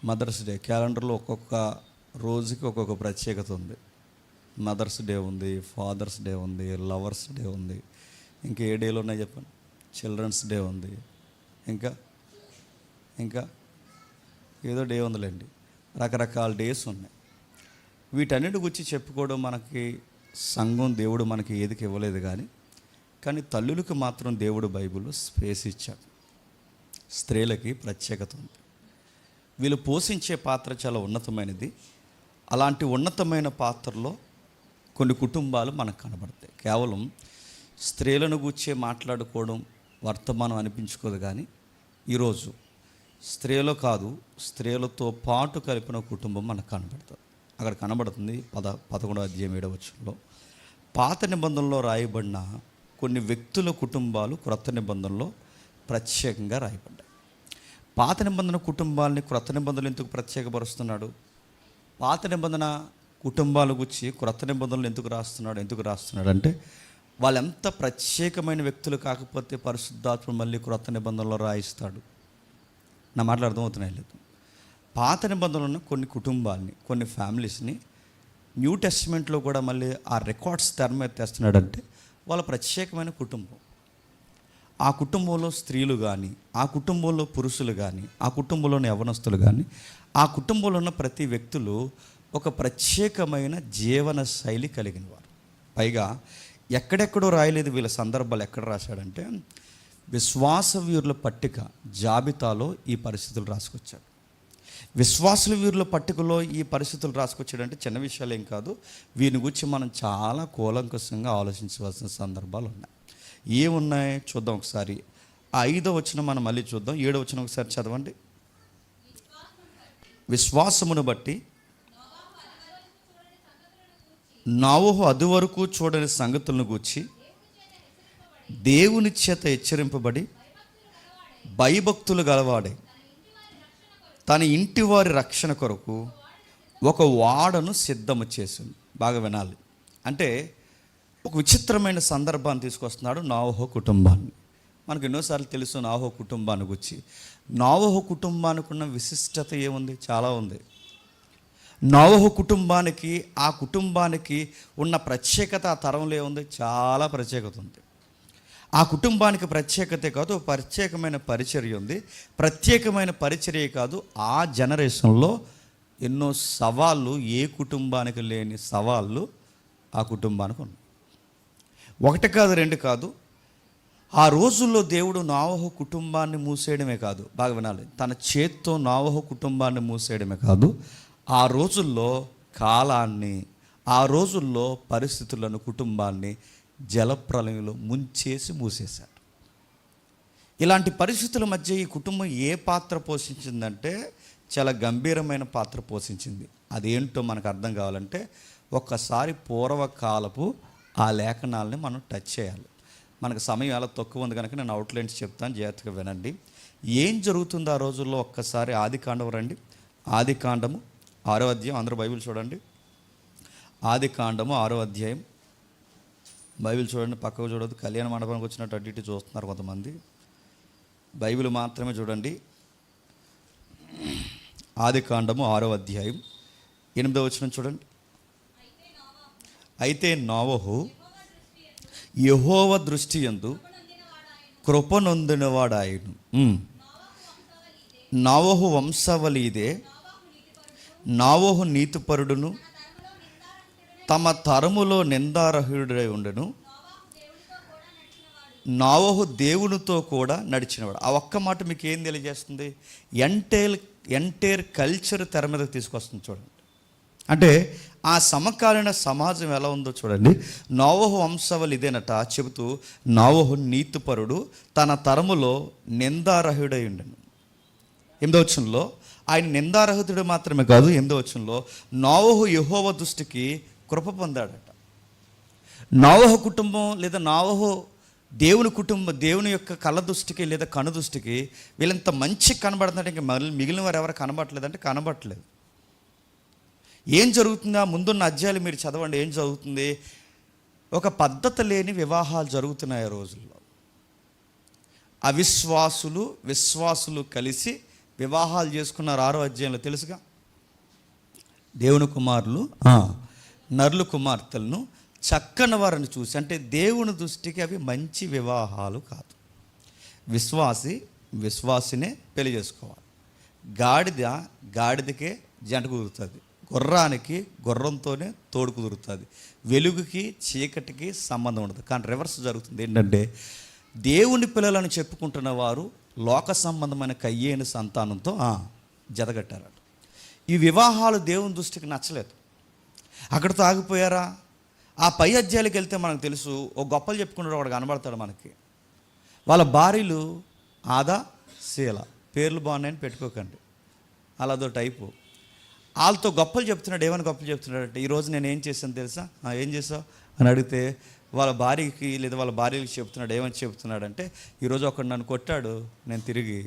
Mothers day క్యాలెండర్లో ఒక్కొక్క రోజుకి ఒక్కొక్క ప్రత్యేకత ఉంది. మదర్స్ డే ఉంది, ఫాదర్స్ డే ఉంది, లవర్స్ డే ఉంది, ఇంకా ఏ డేలు ఉన్నాయి చెప్పండి. చిల్డ్రన్స్ డే ఉంది, ఇంకా ఇంకా ఏదో డే ఉందిలేండి. రకరకాల డేస్ ఉన్నాయి. వీటన్నిటి గురించి చెప్పుకోవడం మనకి సంఘం దేవుడు మనకి ఏదికి ఇవ్వలేదు, కానీ తల్లులకు మాత్రం దేవుడు బైబిల్లో స్పేస్ ఇచ్చాడు. స్త్రీలకి ప్రత్యేకత ఉంది. వీళ్ళు పోషించే పాత్ర చాలా ఉన్నతమైనది. అలాంటి ఉన్నతమైన పాత్రలో కొన్ని కుటుంబాలు మనకు కనబడతాయి. కేవలం స్త్రీలను గూర్చే మాట్లాడుకోవడం వర్తమానం అనిపించుకోదు, కానీ ఈరోజు స్త్రీలు కాదు, స్త్రీలతో పాటు కలిపిన కుటుంబం మనకు కనబడుతుంది. అక్కడ కనబడుతుంది 11వ అధ్యాయం 7వ వచనంలో పాత నిబంధనలో రాయబడిన కొన్ని వ్యక్తుల కుటుంబాలు క్రొత్త నిబంధనలో ప్రత్యేకంగా రాయబడ్డాయి. పాత నిబంధన కుటుంబాలని క్రొత్త నిబంధనలు ఎందుకు ప్రత్యేకపరుస్తున్నాడు? పాత నిబంధన కుటుంబాల గురించి క్రొత్త నిబంధనలు ఎందుకు రాస్తున్నాడు అంటే వాళ్ళు ఎంత ప్రత్యేకమైన వ్యక్తులు కాకపోతే పరిశుద్ధాత్మ మళ్ళీ క్రొత్త నిబంధనలో రాయిస్తాడు. నా మాటలు అర్థమవుతున్నాయి లేదు? పాత నిబంధనలు ఉన్న కొన్ని కుటుంబాలని, కొన్ని ఫ్యామిలీస్ని న్యూ టెస్టిమెంట్లో కూడా మళ్ళీ ఆ రికార్డ్స్ తెర మీద తెస్తున్నాడంటే వాళ్ళ ప్రత్యేకమైన కుటుంబం. ఆ కుటుంబంలో స్త్రీలు కానీ, ఆ కుటుంబంలో పురుషులు కానీ, ఆ కుటుంబంలోని యవ్వనస్తులు కానీ, ఆ కుటుంబంలో ఉన్న ప్రతి వ్యక్తులు ఒక ప్రత్యేకమైన జీవన శైలి కలిగిన వారు. పైగా ఎక్కడెక్కడో రాయలేదు, వీళ్ళ సందర్భాలు ఎక్కడ రాశాడంటే విశ్వాస వీరుల పట్టిక జాబితాలో ఈ పరిస్థితులు రాసుకొచ్చాడు. విశ్వాసుల వీరుల పట్టికలో ఈ పరిస్థితులు రాసుకొచ్చాడంటే చిన్న విషయాలు ఏం కాదు. వీని గురించి మనం చాలా కూలంకషంగా ఆలోచించవలసిన సందర్భాలు ఉన్నాయి. ఏమున్నాయి చూద్దాం ఒకసారి. 5వ వచనం మనం మళ్ళీ చూద్దాం. 7వ వచనం ఒకసారి చదవండి. విశ్వాసమును బట్టి నోవహు అదివరకు చూడని సంగతులను గూర్చి దేవుని చేత హెచ్చరింపబడి భయభక్తులు గలవాడే తన ఇంటి వారి రక్షణ కొరకు ఒక వాడను సిద్ధము చేసింది. బాగా వినాలి. అంటే ఒక విచిత్రమైన సందర్భాన్ని తీసుకొస్తున్నాడు నోవహు కుటుంబాన్ని. మనకు ఎన్నోసార్లు తెలుసు నోవహు కుటుంబాన్ని గురించి. నోవహు కుటుంబానికి ఉన్న విశిష్టత ఏముంది? చాలా ఉంది. నోవహు కుటుంబానికి, ఆ కుటుంబానికి ఉన్న ప్రత్యేకత ఆ తరంలో ఏముంది? చాలా ప్రత్యేకత ఉంది. ఆ కుటుంబానికి ప్రత్యేకతే కాదు, ప్రత్యేకమైన పరిచర్య ఉంది. ప్రత్యేకమైన పరిచర్య కాదు, ఆ జనరేషన్లో ఎన్నో సవాళ్ళు, ఏ కుటుంబానికి లేని సవాళ్ళు ఆ కుటుంబానికి ఉన్నాయి. 1 కాదు 2 కాదు. ఆ రోజుల్లో దేవుడు నోవహు కుటుంబాన్ని మూసేయడమే కాదు, బాగా వినాలి, తన చేత్తో నోవహు కుటుంబాన్ని మూసేయడమే కాదు, ఆ రోజుల్లో కాలాన్ని, ఆ రోజుల్లో పరిస్థితులను, కుటుంబాన్ని జలప్రలయంలో ముంచేసి మూసేశాడు. ఇలాంటి పరిస్థితుల మధ్య ఈ కుటుంబం ఏ పాత్ర పోషించిందంటే చాలా గంభీరమైన పాత్ర పోషించింది. అదేంటో మనకు అర్థం కావాలంటే ఒక్కసారి పూర్వకాలపు ఆ లేఖనాలని మనం టచ్ చేయాలి. మనకు సమయం ఎలా తక్కువ ఉంది కనుక నేను అవుట్లైన్స్ చెప్తాను, జాగ్రత్తగా వినండి. ఏం జరుగుతుందో ఆ రోజుల్లో ఒక్కసారి ఆదికాండం రండి. ఆదికాండము 6వ అధ్యాయం, అందరూ బైబిల్ చూడండి. ఆదికాండము 6వ అధ్యాయం బైబిల్ చూడండి. పక్కకు చూడదు, కళ్యాణ మండపానికి వచ్చినట్టు అటు ఇటు చూస్తున్నారు కొంతమంది. బైబిల్ మాత్రమే చూడండి. ఆదికాండము 6వ అధ్యాయం 8వ వచనం చూడండి. అయితే నోవహు యెహోవా దృష్టి యందు కృప నొందినవాడాయను. నోవహు వంశావళి ఇదే. నోవహు నీతిపరుడును తమ తరములో నిందారహితుడై ఉండెను. నోవహు దేవునితో కూడా నడిచినవాడు. ఆ ఒక్క మాట మీకు ఏం తెలియజేస్తుంది? ఎంటైర్ కల్చర్ తెర మీద తీసుకొస్తుంది చూడండి. అంటే ఆ సమకాలీన సమాజం ఎలా ఉందో చూడండి. నోవహు వంశావళి ఇదేనట చెబుతూ, నోవహు నీతిపరుడు తన తరములో నిందారహితుడై ఉండెను. 8వ వచనంలో ఆయన నిందారహితుడు మాత్రమే కాదు, 8వ వచనంలో నోవహు యెహోవా దృష్టికి కృప పొందాడట. నోవహు కుటుంబం లేదా నోవహు దేవుని కుటుంబం, దేవుని యొక్క కళ్ళ దృష్టికి లేదా కను దృష్టికి వీళ్ళంత మంచి కనబడుతుందంటే ఇంకా మిగిలిన వారు ఎవరు కనబడట్లేదంటే కనబడట్లేదు. ఏం జరుగుతుంది? ఆ ముందున్న అధ్యాయాలు మీరు చదవండి. ఏం జరుగుతుంది? ఒక పద్ధతి లేని వివాహాలు జరుగుతున్నాయి ఆ రోజుల్లో. అవిశ్వాసులు విశ్వాసులు కలిసి వివాహాలు చేసుకున్నారు 6వ అధ్యాయంలో తెలుసుగా. దేవుని కుమారులు నరులు కుమార్తెలను చక్కని వారిని చూసి, అంటే దేవుని దృష్టికి అవి మంచి వివాహాలు కాదు. విశ్వాసినే పెళ్లి చేసుకోవాలి. గాడిదకే జంట కుదురుతుంది, గుర్రానికి గుర్రంతోనే తోడు కుదురుతుంది, వెలుగుకి చీకటికి సంబంధం ఉండదు. కానీ రివర్స్ జరుగుతుంది. ఏంటంటే దేవుని పిల్లలను చెప్పుకుంటున్న వారు లోక సంబంధమైన కయ్యేని సంతానంతో జతగట్టారట. ఈ వివాహాలు దేవుని దృష్టికి నచ్చలేదు. అక్కడితో ఆగిపోయారా? ఆ పై అధ్యాయాలకు వెళ్తే మనకు తెలుసు, ఓ గొప్పలు చెప్పుకుంటాడు వాడు కనబడతాడు మనకి. వాళ్ళ భార్యలు ఆదా, శీల, పేర్లు బాగున్నాయని పెట్టుకోకండి, అలాదో టైపు. వాళ్ళతో గొప్పలు చెప్తున్నాడు. ఏమని గొప్పలు చెప్తున్నాడు అంటే, ఈరోజు నేను ఏం చేశాను తెలుసా, ఏం చేసావు అని అడిగితే వాళ్ళ భార్యకి లేదా వాళ్ళ భార్యకి చెప్తున్నాడు. ఏమని చెప్తున్నాడంటే, ఈరోజు ఒకడు నన్ను కొట్టాడు, నేను తిరిగి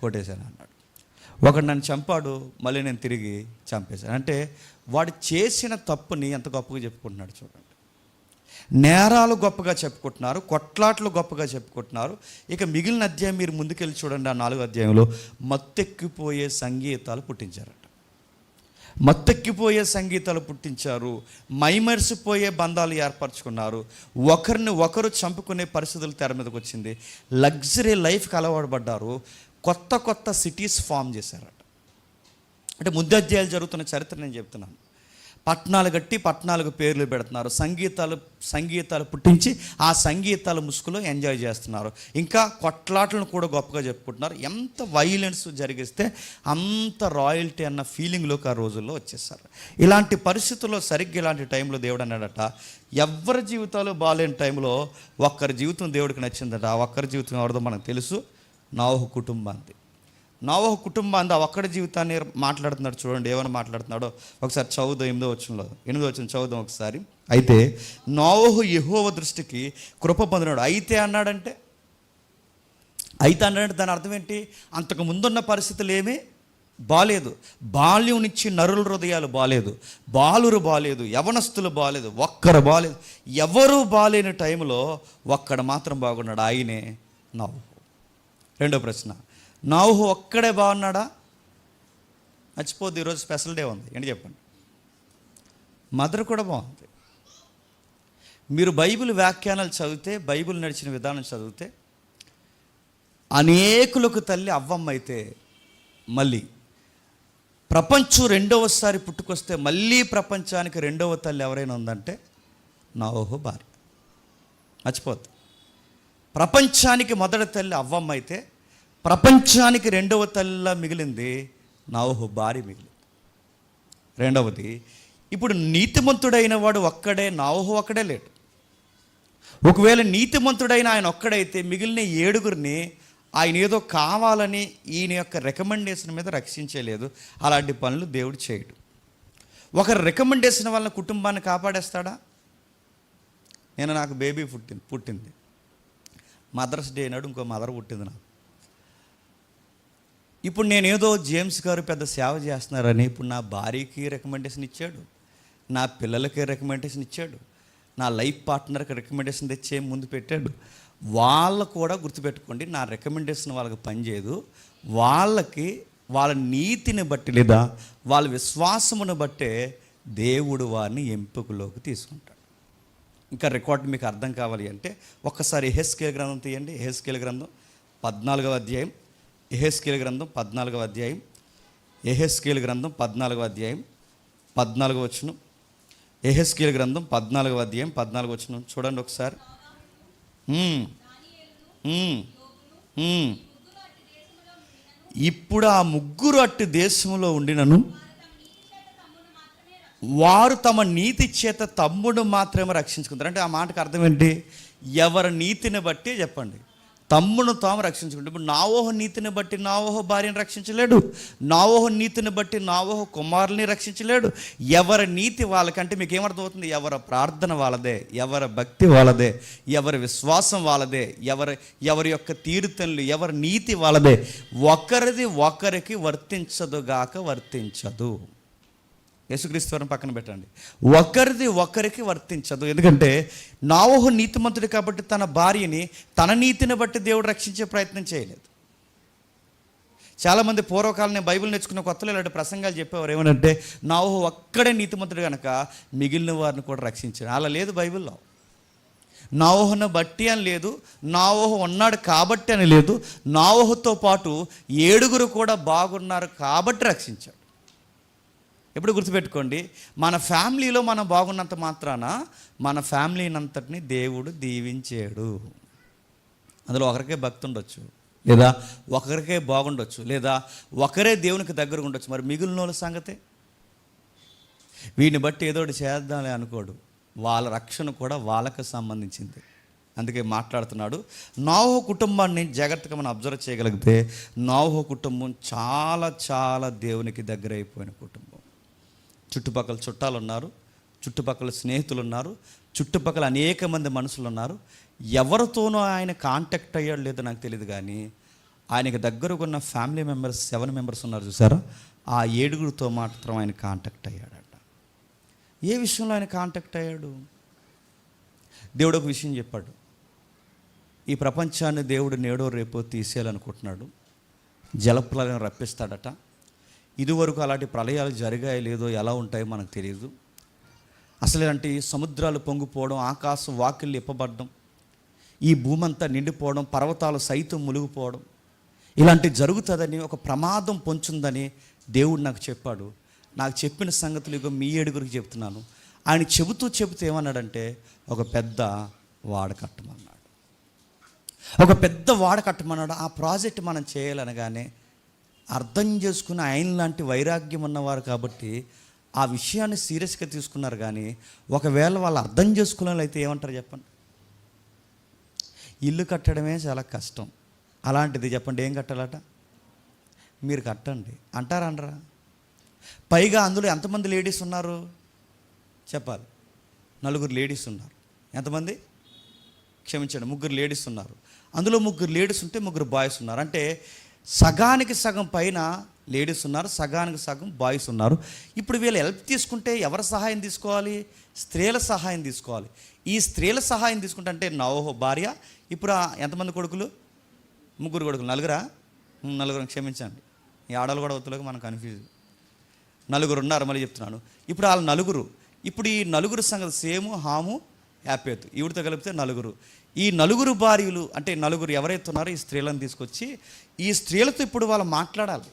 కొట్టేశాను అన్నాడు. ఒకడు నన్ను చంపాడు, మళ్ళీ నేను తిరిగి చంపేశాను. అంటే వాడు చేసిన తప్పుని ఎంత గొప్పగా చెప్పుకుంటున్నాడు చూడండి. నేరాలు గొప్పగా చెప్పుకుంటున్నారు, కొట్లాట్లు గొప్పగా చెప్పుకుంటున్నారు. ఇక మిగిలిన అధ్యాయం మీరు ముందుకెళ్ళి చూడండి. ఆ 4వ అధ్యాయంలో మత్తెక్కిపోయే సంగీతాలు పుట్టించారట. మత్తెక్కిపోయే సంగీతాలు పుట్టించారు, మైమరిసిపోయే బంధాలు ఏర్పరచుకున్నారు, ఒకరిని ఒకరు చంపుకునే పరిస్థితులు తెర మీదకి వచ్చింది. లగ్జరీ లైఫ్కి అలవాటు పడ్డారు, కొత్త కొత్త సిటీస్ ఫామ్ చేశారట. అంటే ముందు అధ్యాయాలు జరుగుతున్న చరిత్ర నేను చెప్తున్నాను. పట్టణాలు కట్టి పట్టణాలకు పేర్లు పెడుతున్నారు, సంగీతాలు పుట్టించి ఆ సంగీతాల ముసుగులో ఎంజాయ్ చేస్తున్నారు. ఇంకా కొట్లాటలను కూడా గొప్పగా చెప్పుకుంటున్నారు. ఎంత వైలెన్స్ జరిగిస్తే అంత రాయల్టీ అన్న ఫీలింగ్లోకి ఆ రోజుల్లో వచ్చేసారు. ఇలాంటి పరిస్థితుల్లో సరిగ్గా ఇలాంటి టైంలో దేవుడు అన్నాడట, ఎవరి జీవితాలు బాగాలేని టైంలో ఒక్కరి జీవితం దేవుడికి నచ్చిందట. ఆ ఒక్కరి జీవితం ఎవరిదో మనకు తెలుసు, నోవహు కుటుంబాన్ని. నోవహు కుటుంబాన్ని ఆ ఒక్కడి జీవితాన్ని మాట్లాడుతున్నాడు చూడండి. ఏమని మాట్లాడుతున్నాడో ఒకసారి చదువుదాం. 8వ వచనం చదువుదాం ఒకసారి. అయితే నోవహు యెహోవా దృష్టికి కృప పొందినాడు. అయితే అన్నాడంటే దాని అర్థం ఏంటి? అంతకు ముందున్న పరిస్థితులు ఏమీ బాలేదు. బాల్యం నుంచి నరుల హృదయాలు బాలేదు, బాలురు బాలేదు, యవనస్తులు బాలేదు, ఒక్కరు బాలేదు. ఎవరు బాలేని టైంలో ఒక్కడ మాత్రం బాగున్నాడు, ఆయనే నోవహు. రెండో ప్రశ్న, నోవహు ఒక్కడే బాగున్నాడా? మర్చిపోద్దు, ఈరోజు స్పెషల్ డే ఉంది. ఏంటి చెప్పండి? మదర్ కూడా బాగుంది. మీరు బైబిల్ వ్యాఖ్యానాలు చదివితే, బైబిల్ నడిచిన విధానం చదివితే, అనేకులకు తల్లి అవ్వమ్మ అయితే, మళ్ళీ ప్రపంచం రెండవసారి పుట్టుకొస్తే మళ్ళీ ప్రపంచానికి రెండవ తల్లి ఎవరైనా ఉందంటే నోవహు భార్య. మర్చిపోద్దు. ప్రపంచానికి మొదటి తల్లి అవ్వమ్మ అయితే, ప్రపంచానికి రెండవ తల్లిలా మిగిలింది నోవహు భార్య మిగిలింది. రెండవది, ఇప్పుడు నీతిమంతుడైన వాడు ఒక్కడే, నోవహు ఒక్కడే లేడు. ఒకవేళ నీతిమంతుడైన ఆయన ఒక్కడైతే మిగిలిన 7గురిని ఆయన ఏదో కావాలని ఈయన యొక్క రికమెండేషన్ మీద రక్షించలేదు. అలాంటి పనులు దేవుడు చేయడు. ఒకరి రికమెండేషన్ వల్ల కుటుంబాన్ని కాపాడేస్తాడా? నాకు బేబీ పుట్టింది మదర్స్ డే నాడు ఇంకో మదర్ పుట్టింది నాకు. ఇప్పుడు నేనేదో జేమ్స్ గారు పెద్ద సేవ చేస్తున్నారని ఇప్పుడు నా భార్యకి రికమెండేషన్ ఇచ్చాడు, నా పిల్లలకి రికమెండేషన్ ఇచ్చాడు, నా లైఫ్ పార్ట్నర్కి రికమెండేషన్ తెచ్చే ముందు పెట్టాడు. వాళ్ళు కూడా గుర్తుపెట్టుకోండి, నా రికమెండేషన్ వాళ్ళకి పనిచేయదు. వాళ్ళకి వాళ్ళ నీతిని బట్టి లేదా వాళ్ళ విశ్వాసమును బట్టే దేవుడు వారిని ఎంపికలోకి తీసుకుంటాడు. ఇంకా రికార్డు మీకు అర్థం కావాలి అంటే ఒక్కసారి యెహెజ్కేలు గ్రంథం తీయండి. యెహెజ్కేలు గ్రంథం 14వ అధ్యాయం. యెహెజ్కేలు గ్రంథం 14వ అధ్యాయం. యెహెజ్కేలు గ్రంథం 14వ అధ్యాయం 14వ వచనం. యెహెజ్కేలు గ్రంథం 14వ అధ్యాయం 14వ వచనం చూడండి ఒకసారి. ఇప్పుడు ఆ ముగ్గురు అట్టి దేశంలో ఉండినను వారు తమ నీతి చేత తమ్ముడు మాత్రమే రక్షించుకుంటారు. అంటే ఆ మాటకు అర్థం ఏంటి? ఎవరి నీతిని బట్టి చెప్పండి, తమ్మును తాము రక్షించుకుంటారు. ఇప్పుడు నోవహు నీతిని బట్టి నోవహు భార్యను రక్షించలేడు, నోవహు నీతిని బట్టి నోవహు కుమారుల్ని రక్షించలేడు. ఎవరి నీతి వాళ్ళకంటే మీకు ఏమర్థమవుతుంది? ఎవరి ప్రార్థన వాళ్ళదే, ఎవరి భక్తి వాళ్ళదే, ఎవరి విశ్వాసం వాళ్ళదే, ఎవరి యొక్క తీరుతనులు, ఎవరి నీతి వాళ్ళదే. ఒకరిది ఒకరికి వర్తించదుగాక వర్తించదు. యేసుక్రీస్తుని పక్కన పెట్టండి. ఒకరిది ఒకరికి వర్తించదు. ఎందుకంటే నోవహు నీతిమంతుడు కాబట్టి తన భార్యని తన నీతిని బట్టి దేవుడు రక్షించే ప్రయత్నం చేయలేదు. చాలామంది పూర్వకాలం నేను బైబిల్ నేర్చుకున్న కొత్తలో ఇలాంటి ప్రసంగాలు చెప్పేవారు. ఏమనంటే నోవహు ఒక్కడే నీతిమంతుడు కనుక మిగిలిన వారిని కూడా రక్షించాడు. అలా లేదు బైబిల్లో. నోవహును బట్టి అని లేదు, నోవహు ఉన్నాడు కాబట్టి అని లేదు. నోవహుతో పాటు 7 కూడా బాగున్నారు కాబట్టి రక్షించాడు. ఎప్పుడు గుర్తుపెట్టుకోండి, మన ఫ్యామిలీలో మనం బాగున్నంత మాత్రాన మన ఫ్యామిలీని అంతటిని దేవుడు దీవించాడు. అందులో ఒకరికే భక్తి ఉండొచ్చు, లేదా ఒకరికే బాగుండొచ్చు, లేదా ఒకరే దేవునికి దగ్గరగా ఉండొచ్చు. మరి మిగిలిన వాళ్ళ సంగతే? వీడిని బట్టి ఏదో ఒకటి చేద్దామని అనుకోడు. వాళ్ళ రక్షణ కూడా వాళ్ళకి సంబంధించింది. అందుకే మాట్లాడుతున్నాడు. నోవహు కుటుంబాన్ని జాగ్రత్తగా మనం అబ్జర్వ్ చేయగలిగితే నోవహు కుటుంబం చాలా చాలా దేవునికి దగ్గర అయిపోయిన కుటుంబం. చుట్టుపక్కల చుట్టాలు ఉన్నారు, చుట్టుపక్కల స్నేహితులు ఉన్నారు, చుట్టుపక్కల అనేక మంది మనుషులు ఉన్నారు. ఎవరితోనో ఆయన కాంటాక్ట్ అయ్యాడు లేదో నాకు తెలియదు, కానీ ఆయనకి దగ్గరగా ఉన్న ఫ్యామిలీ మెంబర్స్ 7 మెంబర్స్ ఉన్నారు చూసారా, ఆ 7 మాత్రం ఆయన కాంటాక్ట్ అయ్యాడట. ఏ విషయంలో ఆయన కాంటాక్ట్ అయ్యాడు? దేవుడు ఒక విషయం చెప్పాడు. ఈ ప్రపంచాన్ని దేవుడు నేడో రేపో తీసేయాలనుకుంటున్నాడు. జలప్రలయం రప్పిస్తాడట. ఇదివరకు అలాంటి ప్రళయాలు జరిగాయో లేదో, ఎలా ఉంటాయో మనకు తెలియదు. అసలు ఇలాంటి సముద్రాలు పొంగిపోవడం, ఆకాశం వాకిళ్ళు ఇప్పబడడం, ఈ భూమి అంతా నిండిపోవడం, పర్వతాలు సైతం మునిగిపోవడం, ఇలాంటి జరుగుతుందని, ఒక ప్రమాదం పొంచుందని దేవుడు నాకు చెప్పాడు. నాకు చెప్పిన సంగతులు ఇగో మీ 7 చెప్తున్నాను. ఆయన చెబుతూ ఏమన్నాడంటే ఒక పెద్ద వాడ కట్టమన్నాడు. ఒక పెద్ద వాడ కట్టమన్నాడు. ఆ ప్రాజెక్ట్ మనం చేయాలనగానే అర్థం చేసుకుని ఆయన లాంటి వైరాగ్యం ఉన్నవారు కాబట్టి ఆ విషయాన్ని సీరియస్గా తీసుకున్నారు. కానీ ఒకవేళ వాళ్ళు అర్థం చేసుకున్నట్లయితే ఏమంటారు చెప్పండి? ఇల్లు కట్టడమే చాలా కష్టం, అలాంటిది చెప్పండి ఏం కట్టాలట? మీరు కట్టండి అంటారా? పైగా అందులో ఎంతమంది లేడీస్ ఉన్నారు చెప్పాలి? 4 లేడీస్ ఉన్నారు. ఎంతమంది? క్షమించండి, 3 లేడీస్ ఉన్నారు. అందులో 3 లేడీస్ ఉంటే 3 బాయ్స్ ఉన్నారు. అంటే సగానికి సగం పైన లేడీస్ ఉన్నారు, సగానికి సగం బాయ్స్ ఉన్నారు. ఇప్పుడు వీళ్ళు హెల్ప్ తీసుకుంటే ఎవరి సహాయం తీసుకోవాలి? స్త్రీల సహాయం తీసుకోవాలి. ఈ స్త్రీల సహాయం తీసుకుంటే అంటే నోవహు భార్య, ఇప్పుడు ఎంతమంది కొడుకులు? 3 కొడుకులు. 4 క్షమించండి, ఈ ఆడలు కూడా అవుతులకు మనం కన్ఫ్యూజ్. 4 ఉన్నారు, మళ్ళీ చెప్తున్నాను. ఇప్పుడు వాళ్ళ 4, ఇప్పుడు ఈ 4 సంగతి సేము, హాము, యాపేతు, ఈవిడితో కలిపితే 4. ఈ 4 భార్యలు అంటే 4 ఎవరైతే ఉన్నారో ఈ స్త్రీలను తీసుకొచ్చి ఈ స్త్రీలతో ఇప్పుడు వాళ్ళు మాట్లాడాలి.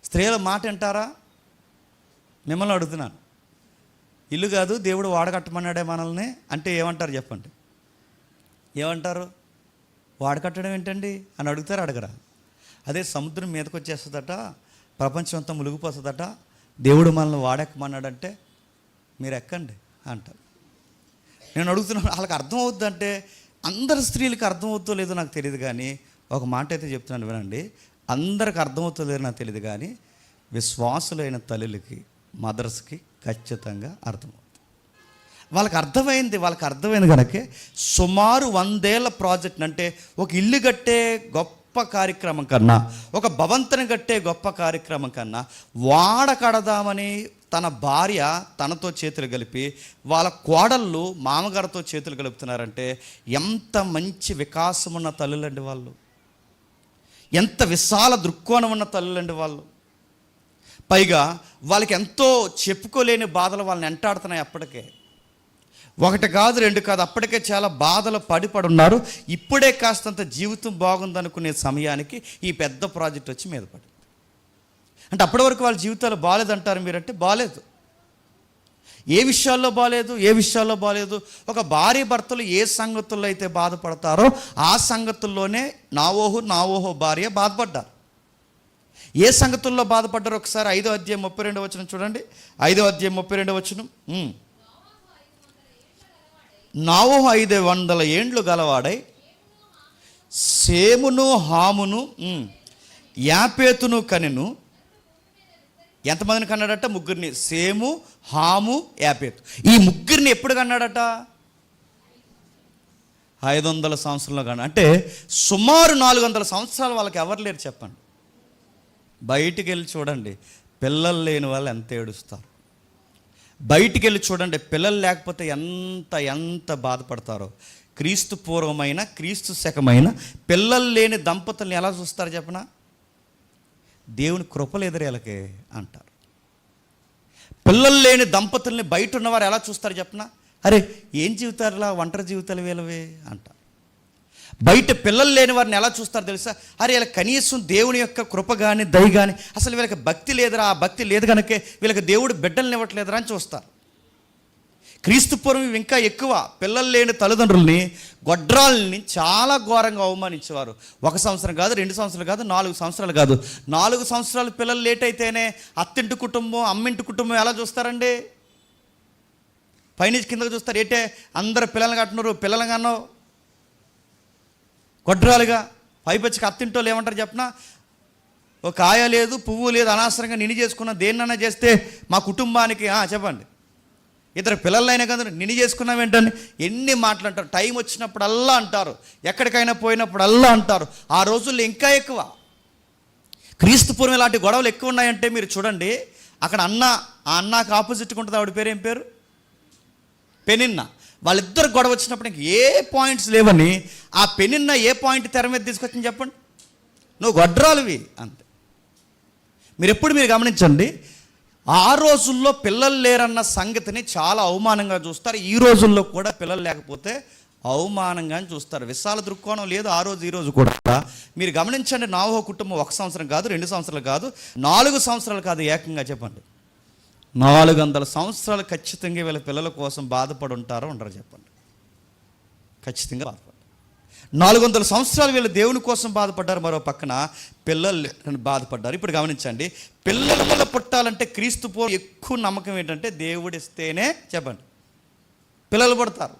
స్త్రీల మాట అంటారా? మిమ్మల్ని అడుగుతున్నాను. ఇల్లు కాదు దేవుడు వాడకట్టమన్నాడే మనల్ని అంటే ఏమంటారు చెప్పండి? ఏమంటారు? వాడకట్టడం ఏంటండి అని అడుగుతారు, అడగరా? అదే సముద్రం మీదకి వచ్చేస్తుందట, ప్రపంచం అంతా మునిగిపోతుందట, దేవుడు మనల్ని వాడెక్కమన్నాడంటే మీరు ఎక్కండి అంటారు. నేను అడుగుతున్నాను, వాళ్ళకి అర్థమవుద్దంటే అందరు స్త్రీలకి అర్థమవుతుందో లేదో నాకు తెలియదు, కానీ ఒక మాట అయితే చెప్తున్నాను వినండి. అందరికి అర్థమవుతుందో లేదో నాకు తెలియదు, కానీ విశ్వాసులైన తల్లులకి, మదర్స్కి ఖచ్చితంగా అర్థమవుతుంది. వాళ్ళకి అర్థమైంది కనుక సుమారు 100 ఏళ్ల ప్రాజెక్ట్ అంటే ఒక ఇల్లు కట్టే గొప్ప కార్యక్రమం కన్నా, ఒక భవంతిని కట్టే గొప్ప కార్యక్రమం కన్నా వాడ కడదామని తన భార్య తనతో చేతులు కలిపి వాళ్ళ కోడళ్ళు మామగారితో చేతులు కలుపుతున్నారంటే ఎంత మంచి వికాసం ఉన్న తల్లులండి వాళ్ళు, ఎంత విశాల దృక్కోణం ఉన్న తల్లులండి వాళ్ళు. పైగా వాళ్ళకి ఎంతో చెప్పుకోలేని బాధలు వాళ్ళని వెంటాడుతున్నాయి. అప్పటికే 1 కాదు 2 కాదు, అప్పటికే చాలా బాధలు పడిపడున్నారు. ఇప్పుడే కాస్తంత జీవితం బాగుందనుకునే సమయానికి ఈ పెద్ద ప్రాజెక్ట్ వచ్చి మీద పడింది. అంటే అప్పటి వరకు వాళ్ళ జీవితాలు బాగాలేదంటారు మీరంటే బాగాలేదు. ఏ విషయాల్లో బాగాలేదు? ఒక భార్య భర్తలు ఏ సంగతుల్లో అయితే బాధపడతారో ఆ సంగతుల్లోనే నోవహు భార్య బాధపడ్డారు. ఏ సంగతుల్లో బాధపడ్డారు ఒకసారి 5వ అధ్యాయం 32వ వచనం చూడండి. 5వ అధ్యాయం 32వ వచనం. నోవహు 500 ఏండ్లు గలవాడై సేమును, హామును, యాపేతును కనెను. ఎంతమందిని కన్నాడట? 3. సేము, హాము, యాపేతు. ఈ 3 ఎప్పుడు కన్నాడట? 500 సంవత్సరంలో కన్నా. అంటే సుమారు 400 సంవత్సరాలు వాళ్ళకి ఎవరు లేరు చెప్పండి. బయటికి వెళ్ళి చూడండి, పిల్లలు లేని వాళ్ళు ఎంత ఏడుస్తారు. బయటికి వెళ్ళి చూడండి, పిల్లలు లేకపోతే ఎంత బాధపడతారో. క్రీస్తు పూర్వమైన, క్రీస్తు శకమైన పిల్లలు లేని దంపతుల్ని ఎలా చూస్తారు చెప్పనా? దేవుని కృప లేదురా వీళ్ళకి అంటారు. పిల్లలు లేని దంపతుల్ని బయట ఉన్నవారు ఎలా చూస్తారు చెప్పనా? అరే ఏం జీవితారులా, ఒంటరి జీవితాలు వీళ్ళవే అంటారు. బయట పిల్లలు లేని వారిని ఎలా చూస్తారు తెలుసా? అరే వీళ్ళకి కనీసం దేవుని యొక్క కృప కానీ దయ కానీ, అసలు వీళ్ళకి భక్తి లేదురా, ఆ భక్తి లేదు కనుకే వీళ్ళకి దేవుడు బిడ్డల్ని ఇవ్వట్లేదురా అని చూస్తారు. క్రీస్తు పూర్వం ఇంకా ఎక్కువ పిల్లలు లేని తల్లిదండ్రుల్ని, గొడ్రాలని చాలా ఘోరంగా అవమానించేవారు. 1 సంవత్సరం కాదు, 2 సంవత్సరాలు కాదు, 4 సంవత్సరాలు కాదు. 4 సంవత్సరాలు పిల్లలు లేట్ అయితేనే అత్తింటి కుటుంబం, అమ్మింటి కుటుంబం ఎలా చూస్తారండి? పైనుంచి కిందకు చూస్తారు. ఏంటే అందరు పిల్లల్ని కట్టున్నారు, పిల్లలు కన్నావు గొడ్రాలుగా. పైపచ్చికి అత్తింటోళ్ళు ఏమంటారు చెప్పనా? ఒక కాయ లేదు, పువ్వు లేదు, అనవసరంగా నిన్ను చేసుకున్నా, దేన్నైనా చేస్తే మా కుటుంబానికి చెప్పండి, ఇద్దరు పిల్లలైనా కదా నిన్ను చేసుకున్నాం ఏంటని ఎన్ని మాటలు అంటారు. టైం వచ్చినప్పుడల్లా అంటారు, ఎక్కడికైనా పోయినప్పుడల్లా అంటారు. ఆ రోజుల్లో ఇంకా ఎక్కువ. క్రీస్తు పూర్వం ఇలాంటి గొడవలు ఎక్కువ ఉన్నాయంటే మీరు చూడండి. అక్కడ ఆ అన్నకు ఆపోజిట్గా ఉంటుంది, ఆవిడ పేరు ఏం పేరు? పెనిన్న. వాళ్ళిద్దరు గొడవ వచ్చినప్పుడు ఇంక ఏ పాయింట్స్ లేవని ఆ పెనిన్న ఏ పాయింట్ తెర మీద తీసుకొచ్చింది చెప్పండి? నువ్వు గొడ్రాలువి అంతే. మీరు గమనించండి, ఆ రోజుల్లో పిల్లలు లేరన్న సంగతిని చాలా అవమానంగా చూస్తారు. ఈ రోజుల్లో కూడా పిల్లలు లేకపోతే అవమానంగా చూస్తారు. విశాల దృక్కోణం లేదు ఆ రోజు ఈ రోజు కూడా. మీరు గమనించండి, నోవహు కుటుంబం 1 సంవత్సరం కాదు, 2 సంవత్సరాలు కాదు, 4 సంవత్సరాలు కాదు, ఏకంగా చెప్పండి 400 సంవత్సరాలు ఖచ్చితంగా వీళ్ళ పిల్లల కోసం బాధపడి ఉంటారో ఉండరు చెప్పండి? ఖచ్చితంగా బాధపడ్డారు. 400 సంవత్సరాలు వీళ్ళు దేవుని కోసం బాధపడ్డారు, మరో పక్కన పిల్లలు బాధపడ్డారు. ఇప్పుడు గమనించండి, పిల్లలు పుట్టాలంటే క్రీస్తు పూర్వం ఎక్కువ నమ్మకం ఏంటంటే దేవుడు ఇస్తేనే చెప్పండి పిల్లలు పుడతారు.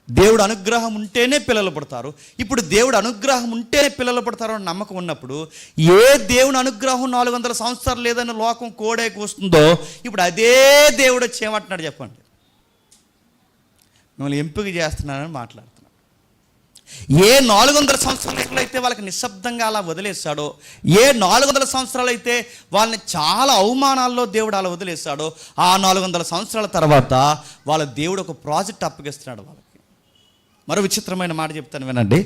దేవుడు అనుగ్రహం ఉంటేనే పిల్లలు పుడతారు. ఇప్పుడు దేవుడు అనుగ్రహం ఉంటేనే పిల్లలు పుడతారు అని నమ్మకం ఉన్నప్పుడు, ఏ దేవుని అనుగ్రహం 400 సంవత్సరాలు లేదని లోకం కోడేకి వస్తుందో, ఇప్పుడు అదే దేవుడు వచ్చి ఏమంటున్నాడు చెప్పండి? మిమ్మల్ని ఎంపిక చేస్తున్నానని మాట్లాడుతున్నాడు. ఏ 400 సంవత్సరాలు అయితే వాళ్ళకి నిశ్శబ్దంగా అలా వదిలేశాడో, ఏ 400 సంవత్సరాలు అయితే వాళ్ళని చాలా అవమానాల్లో దేవుడు అలా వదిలేశాడో, ఆ 400 సంవత్సరాల తర్వాత వాళ్ళ దేవుడు ఒక ప్రాజెక్ట్ అప్పగిస్తున్నాడు వాళ్ళకి. మరో విచిత్రమైన మాట చెప్తాను వినండి.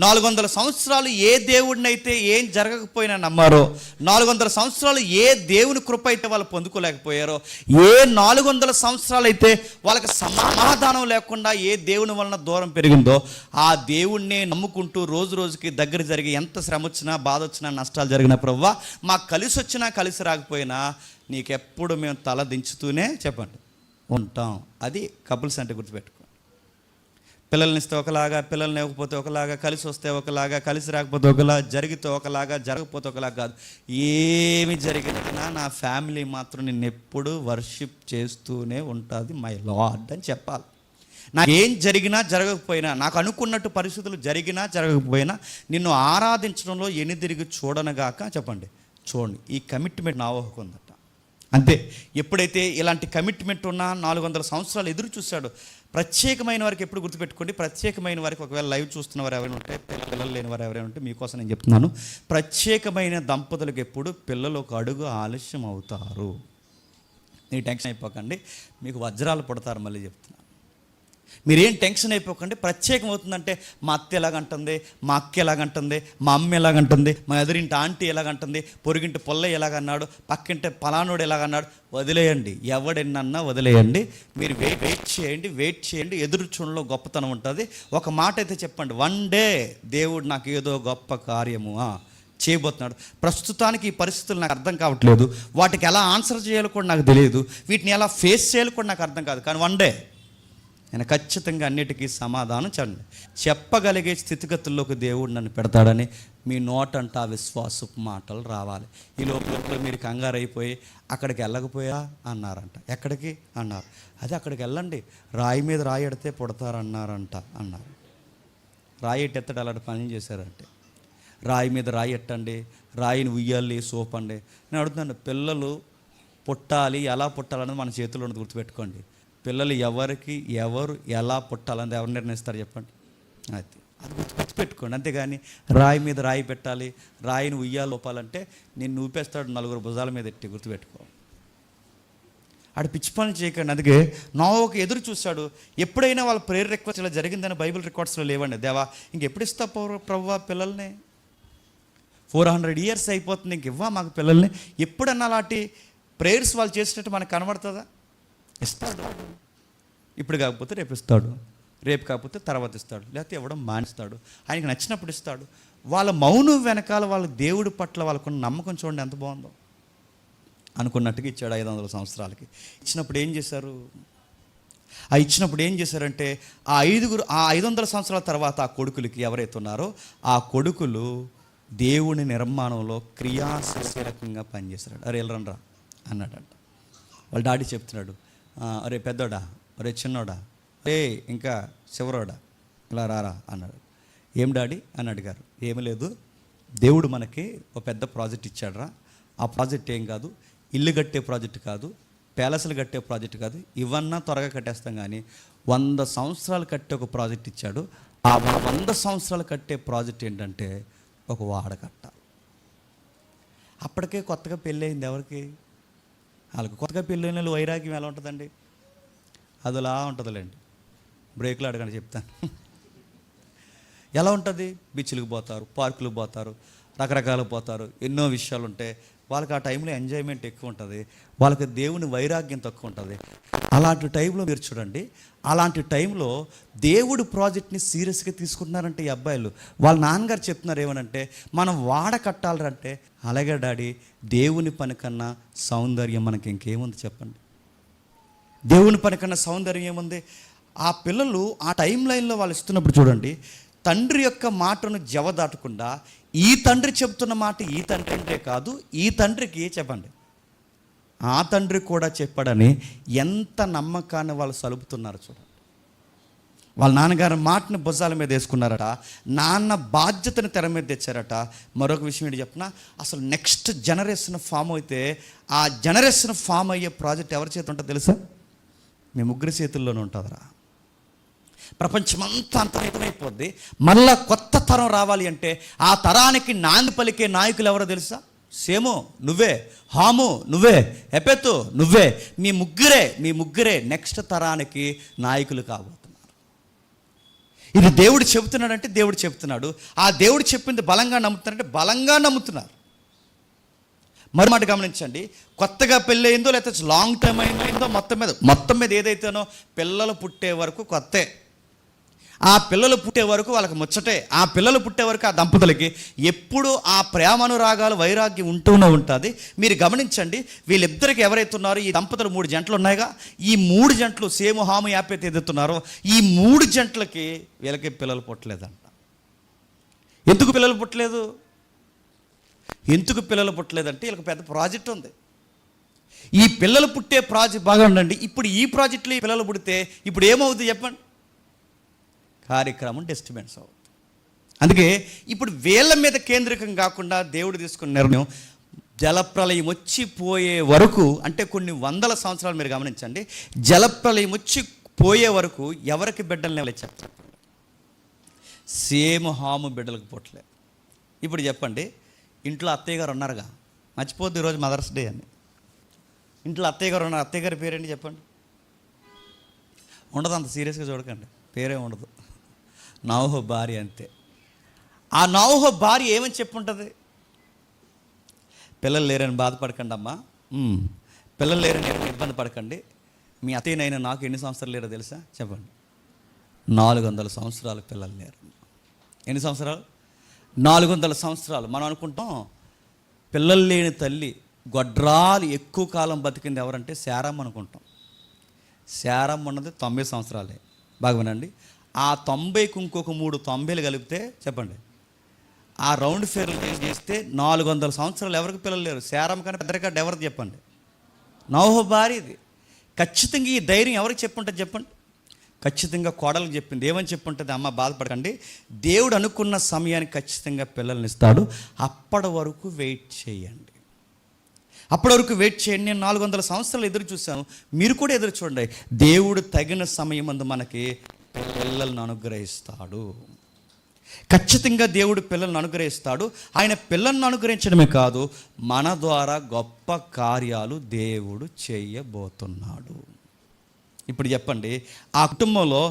400 సంవత్సరాలు ఏ దేవుడినైతే ఏం జరగకపోయినా నమ్మారో, 400 సంవత్సరాలు ఏ దేవుని కృప అయితే వాళ్ళు పొందుకోలేకపోయారో, ఏ 400 సంవత్సరాలు అయితే వాళ్ళకి సమాధానం లేకుండా ఏ దేవుని వలన దూరం పెరిగిందో, ఆ దేవుణ్ణి నమ్ముకుంటూ రోజు రోజుకి దగ్గర జరిగి ఎంత శ్రమ వచ్చినా, బాధ వచ్చినా, నష్టాలు జరిగిన ప్రభువా మాకు కలిసి వచ్చినా కలిసి రాకపోయినా నీకెప్పుడు మేము తల దించుతూనే చెప్పండి ఉంటాం. అది కపుల్స్ అంటే గుర్తుపెట్టుకో. పిల్లల్ని ఇస్తే ఒకలాగా, పిల్లల్ని ఇవ్వకపోతే ఒకలాగా, కలిసి వస్తే ఒకలాగా, కలిసి రాకపోతే ఒకలా, జరిగితే ఒకలాగా, జరగకపోతే ఒకలాగా కాదు. ఏమి జరిగినా నా ఫ్యామిలీ మాత్రం నిన్ను ఎప్పుడు వర్షిప్ చేస్తూనే ఉంటుంది మై లార్డ్ అని చెప్పాలి. నాకు ఏం జరిగినా జరగకపోయినా, నాకు అనుకున్నట్టు పరిస్థితులు జరిగినా జరగకపోయినా నిన్ను ఆరాధించడంలో ఎనిదిరిగి చూడనగాక చెప్పండి చూడండి. ఈ కమిట్మెంట్ నోవహుకు ఉందట. అంతే. ఎప్పుడైతే ఇలాంటి కమిట్మెంట్ ఉన్నా 400 సంవత్సరాలు ఎదురు చూశాడు. ప్రత్యేకమైన వారికి ఎప్పుడు గుర్తుపెట్టుకోండి, ప్రత్యేకమైన వారికి, ఒకవేళ లైవ్ చూస్తున్న వారు ఎవరైనా ఉంటే, పిల్లలు లేని వారు ఎవరైనా ఉంటే మీకోసం నేను చెప్తున్నాను, ప్రత్యేకమైన దంపతులకు ఎప్పుడు పిల్లలు ఒక అడుగు ఆలస్యం అవుతారు. మీరు టెన్షన్ అయిపోకండి, మీకు వజ్రాలు పుడతారు. మళ్ళీ చెప్తున్నాను, మీరేం టెన్షన్ అయిపోకండి. ప్రత్యేకం అవుతుందంటే మా అత్త ఎలాగంటుంది, మా అక్క ఎలాగంటుంది, మా అమ్మ ఎలాగంటుంది, మా ఎదురింటి ఆంటీ ఎలాగంటుంది, పొరుగింటి పొల్లయ్య ఎలాగన్నాడు, పక్కింటి పలానోడు ఎలాగన్నాడు, వదిలేయండి. ఎవడెన్నన్నా వదిలేయండి. మీరు వెయిట్ చేయండి. ఎదురు చూడలో గొప్పతనం ఉంటుంది. ఒక మాట అయితే చెప్పండి, వన్ డే దేవుడు నాకు ఏదో గొప్ప కార్యము చేయబోతున్నాడు. ప్రస్తుతానికి ఈ పరిస్థితులు నాకు అర్థం కావట్లేదు, వాటికి ఎలా ఆన్సర్ చేయాలో కూడా నాకు తెలియదు, వీటిని ఎలా ఫేస్ చేయాలో కూడా నాకు అర్థం కాదు. కానీ వన్ డే నేను ఖచ్చితంగా అన్నిటికీ సమాధానం చెప్పగలిగే స్థితిగతుల్లోకి దేవుడు నన్ను పెడతాడని మీ నోటంట ఆ విశ్వాసపు మాటలు రావాలి. ఈ లోపల మీరు కంగారు అయిపోయి అక్కడికి వెళ్ళకపోయా అన్నారంట. ఎక్కడికి అన్నారు? అదే అక్కడికి వెళ్ళండి, రాయి మీద రాయి ఎడితే పుడతారన్నారంట అన్నారు. రాయి ఎత్తడు అలాంటి పనులు చేశారంటే, రాయి మీద రాయి ఎట్టండి, రాయిని ఉయ్యాలి, సోపండి. నేను అడుగుతున్నాను, పిల్లలు పుట్టాలి, ఎలా పుట్టాలన్నది మన చేతిలో ఉన్నది గుర్తుపెట్టుకోండి. పిల్లలు ఎవరు ఎలా పుట్టాలని ఎవరు నిర్ణయిస్తారు చెప్పండి? అది గుర్తుపెట్టుకోండి. అంతేగాని రాయి మీద రాయి పెట్టాలి, రాయిని ఉయ్యాలి లోపాలంటే నిన్ను ఊపేస్తాడు 4 భుజాల మీద ఎట్టి. గుర్తుపెట్టుకో, ఆడ పిచ్చి పనులు చేయకండి. అందుకే నోవహుకు ఎదురు చూశాడు. ఎప్పుడైనా వాళ్ళ ప్రేయర్ రిక్వెస్ట్ ఇలా జరిగిందని బైబిల్ రికార్డ్స్లో లేవండి. దేవా ఇంకెప్పుడు ఇస్తా ప్రభువా పిల్లల్ని? 400 years అయిపోతుంది, ఇంక ఇవ్వా మాకు పిల్లల్ని. ఎప్పుడన్నా అలాంటి ప్రేయర్స్ వాళ్ళు చేసినట్టు మనకు కనబడుతుందా? ఇస్తాడు. ఇప్పుడు కాకపోతే రేపు ఇస్తాడు, రేపు కాకపోతే తర్వాత ఇస్తాడు, లేకపోతే ఇవ్వడం మానేస్తాడు. ఆయనకి నచ్చినప్పుడు ఇస్తాడు. వాళ్ళ మౌనం వెనకాల వాళ్ళ దేవుడి పట్ల వాళ్ళకున్న నమ్మకం చూడండి ఎంత బాగుందో. అనుకున్నట్టుగా ఇచ్చాడు 500 సంవత్సరాలకి. ఇచ్చినప్పుడు ఏం చేశారు? ఇచ్చినప్పుడు ఏం చేశారంటే ఆ 500 సంవత్సరాల తర్వాత ఆ కొడుకులకి ఎవరైతే ఉన్నారో ఆ కొడుకులు దేవుని నిర్మాణంలో క్రియాశీలకంగా పనిచేశాడు. అరే వెళ్ళరండ్రా అన్నాడంట. వాళ్ళ డాడీ చెప్తున్నాడు, అరే పెద్దోడా, అరే చిన్నోడా, రే ఇంకా చివరోడా, ఇలా రారా అన్నాడు. ఏం డాడీ అని అడిగారు. ఏమీ లేదు, దేవుడు మనకి ఒక పెద్ద ప్రాజెక్ట్ ఇచ్చాడురా. ఆ ప్రాజెక్ట్ ఏం కాదు, ఇల్లు కట్టే ప్రాజెక్ట్ కాదు, ప్యాలెస్లు కట్టే ప్రాజెక్ట్ కాదు, ఇవన్నా త్వరగా కట్టేస్తాం, కానీ 100 సంవత్సరాలు కట్టే ఒక ప్రాజెక్ట్ ఇచ్చాడు. ఆ 100 సంవత్సరాలు కట్టే ప్రాజెక్ట్ ఏంటంటే ఒక వాడ కట్టాలి. అప్పటికే కొత్తగా పెళ్ళి అయింది ఎవరికి? వాళ్ళకి కొత్తగా పెళ్ళి అయిన వైరాగ్యం ఎలా ఉంటుందండి? అదిలా ఉంటుందిలేండి. బ్రేక్లో అడగండి చెప్తాను. ఎలా ఉంటుంది? బీచ్లకు పోతారు, పార్కులకు పోతారు, రకరకాలు పోతారు, ఎన్నో విషయాలు ఉంటాయి. వాళ్ళకి ఆ టైంలో ఎంజాయ్మెంట్ ఎక్కువ ఉంటుంది, వాళ్ళకి దేవుని వైరాగ్యం తక్కువ ఉంటుంది. అలాంటి టైంలో మీరు చూడండి, అలాంటి టైంలో దేవుడు ప్రాజెక్ట్ని సీరియస్గా తీసుకుంటున్నారంటే ఈ అబ్బాయిలు. వాళ్ళ నాన్నగారు చెప్తున్నారు ఏమనంటే, మనం వాడ కట్టాలంటే, అలాగే డాడీ, దేవుని పని కన్నా సౌందర్యం మనకి ఇంకేముంది చెప్పండి? దేవుని పని కన్నా సౌందర్యం ఏముంది? ఆ పిల్లలు ఆ టైం లైన్లో వాళ్ళు ఇస్తున్నప్పుడు చూడండి, తండ్రి యొక్క మాటను జవదాటకుండా ఈ తండ్రి చెప్తున్న మాట ఈ తండ్రి అంటే కాదు, ఈ తండ్రికి చెప్పండి ఆ తండ్రి కూడా చెప్పాడని ఎంత నమ్మకాన్ని వాళ్ళు సలుపుతున్నారు చూడండి. వాళ్ళ నాన్నగారి మాటని భుజాల మీద వేసుకున్నారట, నాన్న బాధ్యతను తెర మీద తెచ్చారట. మరొక విషయం ఏంటి చెప్పిన, అసలు నెక్స్ట్ జనరేషన్ ఫామ్ అయితే ఆ జనరేషన్ ఫామ్ అయ్యే ప్రాజెక్ట్ ఎవరి చేతి ఉంటుందో తెలుసా? మీ ముగ్గురి చేతుల్లోనే ఉంటుందిరా. ప్రపంచమంతా అంతమైపోద్ది. మళ్ళా కొత్త తరం రావాలి అంటే ఆ తరానికి నాంది పలికే నాయకులు ఎవరో తెలుసా? సేము నువ్వే, హాము నువ్వే, ఎపెతు నువ్వే. మీ ముగ్గురే నెక్స్ట్ తరానికి నాయకులు కాబోతున్నారు. ఇది దేవుడు చెబుతున్నాడంటే దేవుడు చెప్తున్నాడు. ఆ దేవుడు చెప్పింది బలంగా నమ్ముతున్నారంటే బలంగా నమ్ముతున్నారు. మరి మాట గమనించండి, కొత్తగా పెళ్ళి అయిందో లేకపోతే లాంగ్ టైం అయిందో మొత్తం మీద ఏదైతేనో పిల్లలు పుట్టే వరకు కొత్తే. ఆ పిల్లలు పుట్టే వరకు వాళ్ళకి ముచ్చటే. ఆ పిల్లలు పుట్టే వరకు ఆ దంపతులకి ఎప్పుడు ఆ ప్రేమానురాగాలు వైరాగ్యం ఉంటూనే ఉంటుంది. మీరు గమనించండి, వీళ్ళిద్దరికి ఎవరైతే ఉన్నారో ఈ దంపతులు 3 జంటలు ఉన్నాయిగా, ఈ 3 జంటలు సేము హాము యాపేత ఎదుగుతున్నారో ఈ 3 జంటలకి వీళ్ళకి పిల్లలు పుట్టలేదంట. ఎందుకు పిల్లలు పుట్టలేదంటే వీళ్ళకి పెద్ద ప్రాజెక్ట్ ఉంది. ఈ పిల్లలు పుట్టే ప్రాజెక్ట్ బాగా ఉండండి. ఇప్పుడు ఈ ప్రాజెక్టులో ఈ పిల్లలు పుడితే ఇప్పుడు ఏమవుతుంది చెప్పండి? కార్యక్రమం డిస్టర్బెన్స్ అవుతుంది. అందుకే ఇప్పుడు వీళ్ళ మీద కేంద్రీకం కాకుండా దేవుడు తీసుకున్న నిర్ణయం, జలప్రలయం వచ్చిపోయే వరకు, అంటే కొన్ని 100 సంవత్సరాలు మీరు గమనించండి, జలప్రలయం వచ్చిపోయే వరకు ఎవరికి బిడ్డలు చెప్తారు? సేమ్ హాము బిడ్డలకు పుట్టలేదు. ఇప్పుడు చెప్పండి, ఇంట్లో అత్తయ్య గారు ఉన్నారుగా, మర్చిపోద్దు ఈరోజు మదర్స్ డే అని. ఇంట్లో అత్తయ్య గారు ఉన్నారు, అత్తయ్య గారి పేరేంటి చెప్పండి? ఉండదు, అంత సీరియస్గా చూడకండి, పేరే ఉండదు. నోవహు భార్య అంతే. ఆ నోవహు భార్య ఏమని చెప్పుంటుంది? పిల్లలు లేరని బాధపడకండి అమ్మా, పిల్లలు లేరని ఇబ్బంది పడకండి. మీ అత్తయ్యనైనా నాకు ఎన్ని సంవత్సరాలు లేరో తెలుసా చెప్పండి? 400 సంవత్సరాలు పిల్లలు లేరు. ఎన్ని సంవత్సరాలు? 400 సంవత్సరాలు. మనం అనుకుంటాం పిల్లలు లేని తల్లి గొడ్రాలు ఎక్కువ కాలం బతికింది ఎవరంటే శారమ్మ అనుకుంటాం. శారమ్మ ఉన్నది 90 సంవత్సరాలే. బాగా వినండి, ఆ 90కి ఇంకొక 3 90లు కలిపితే చెప్పండి, ఆ రౌండ్ ఫేర్లు చేస్తే 400 సంవత్సరాలు ఎవరికి పిల్లలు లేరు. శారమ్మ కానీ పెద్దరికాడు ఎవరికి చెప్పండి? నోవహు భార్యది. ఖచ్చితంగా ఈ ధైర్యం ఎవరికి చెప్పుంటుంది చెప్పండి? ఖచ్చితంగా కోడలకు చెప్పింది. ఏమని చెప్పుంటుంది? అమ్మ బాధపడకండి, దేవుడు అనుకున్న సమయానికి ఖచ్చితంగా పిల్లల్ని ఇస్తాడు, అప్పటి వరకు వెయిట్ చేయండి. నేను 400 సంవత్సరాలు ఎదురు చూశాను, మీరు కూడా ఎదురు చూడండి. దేవుడు తగిన సమయం అందు మనకి పిల్లలను అనుగ్రహిస్తాడు. ఖచ్చితంగా దేవుడు పిల్లలను అనుగ్రహిస్తాడు. ఆయన పిల్లలను అనుగ్రహించడమే కాదు, మన ద్వారా గొప్ప కార్యాలు దేవుడు చేయబోతున్నాడు. ఇప్పుడు చెప్పండి, ఆ కుటుంబంలో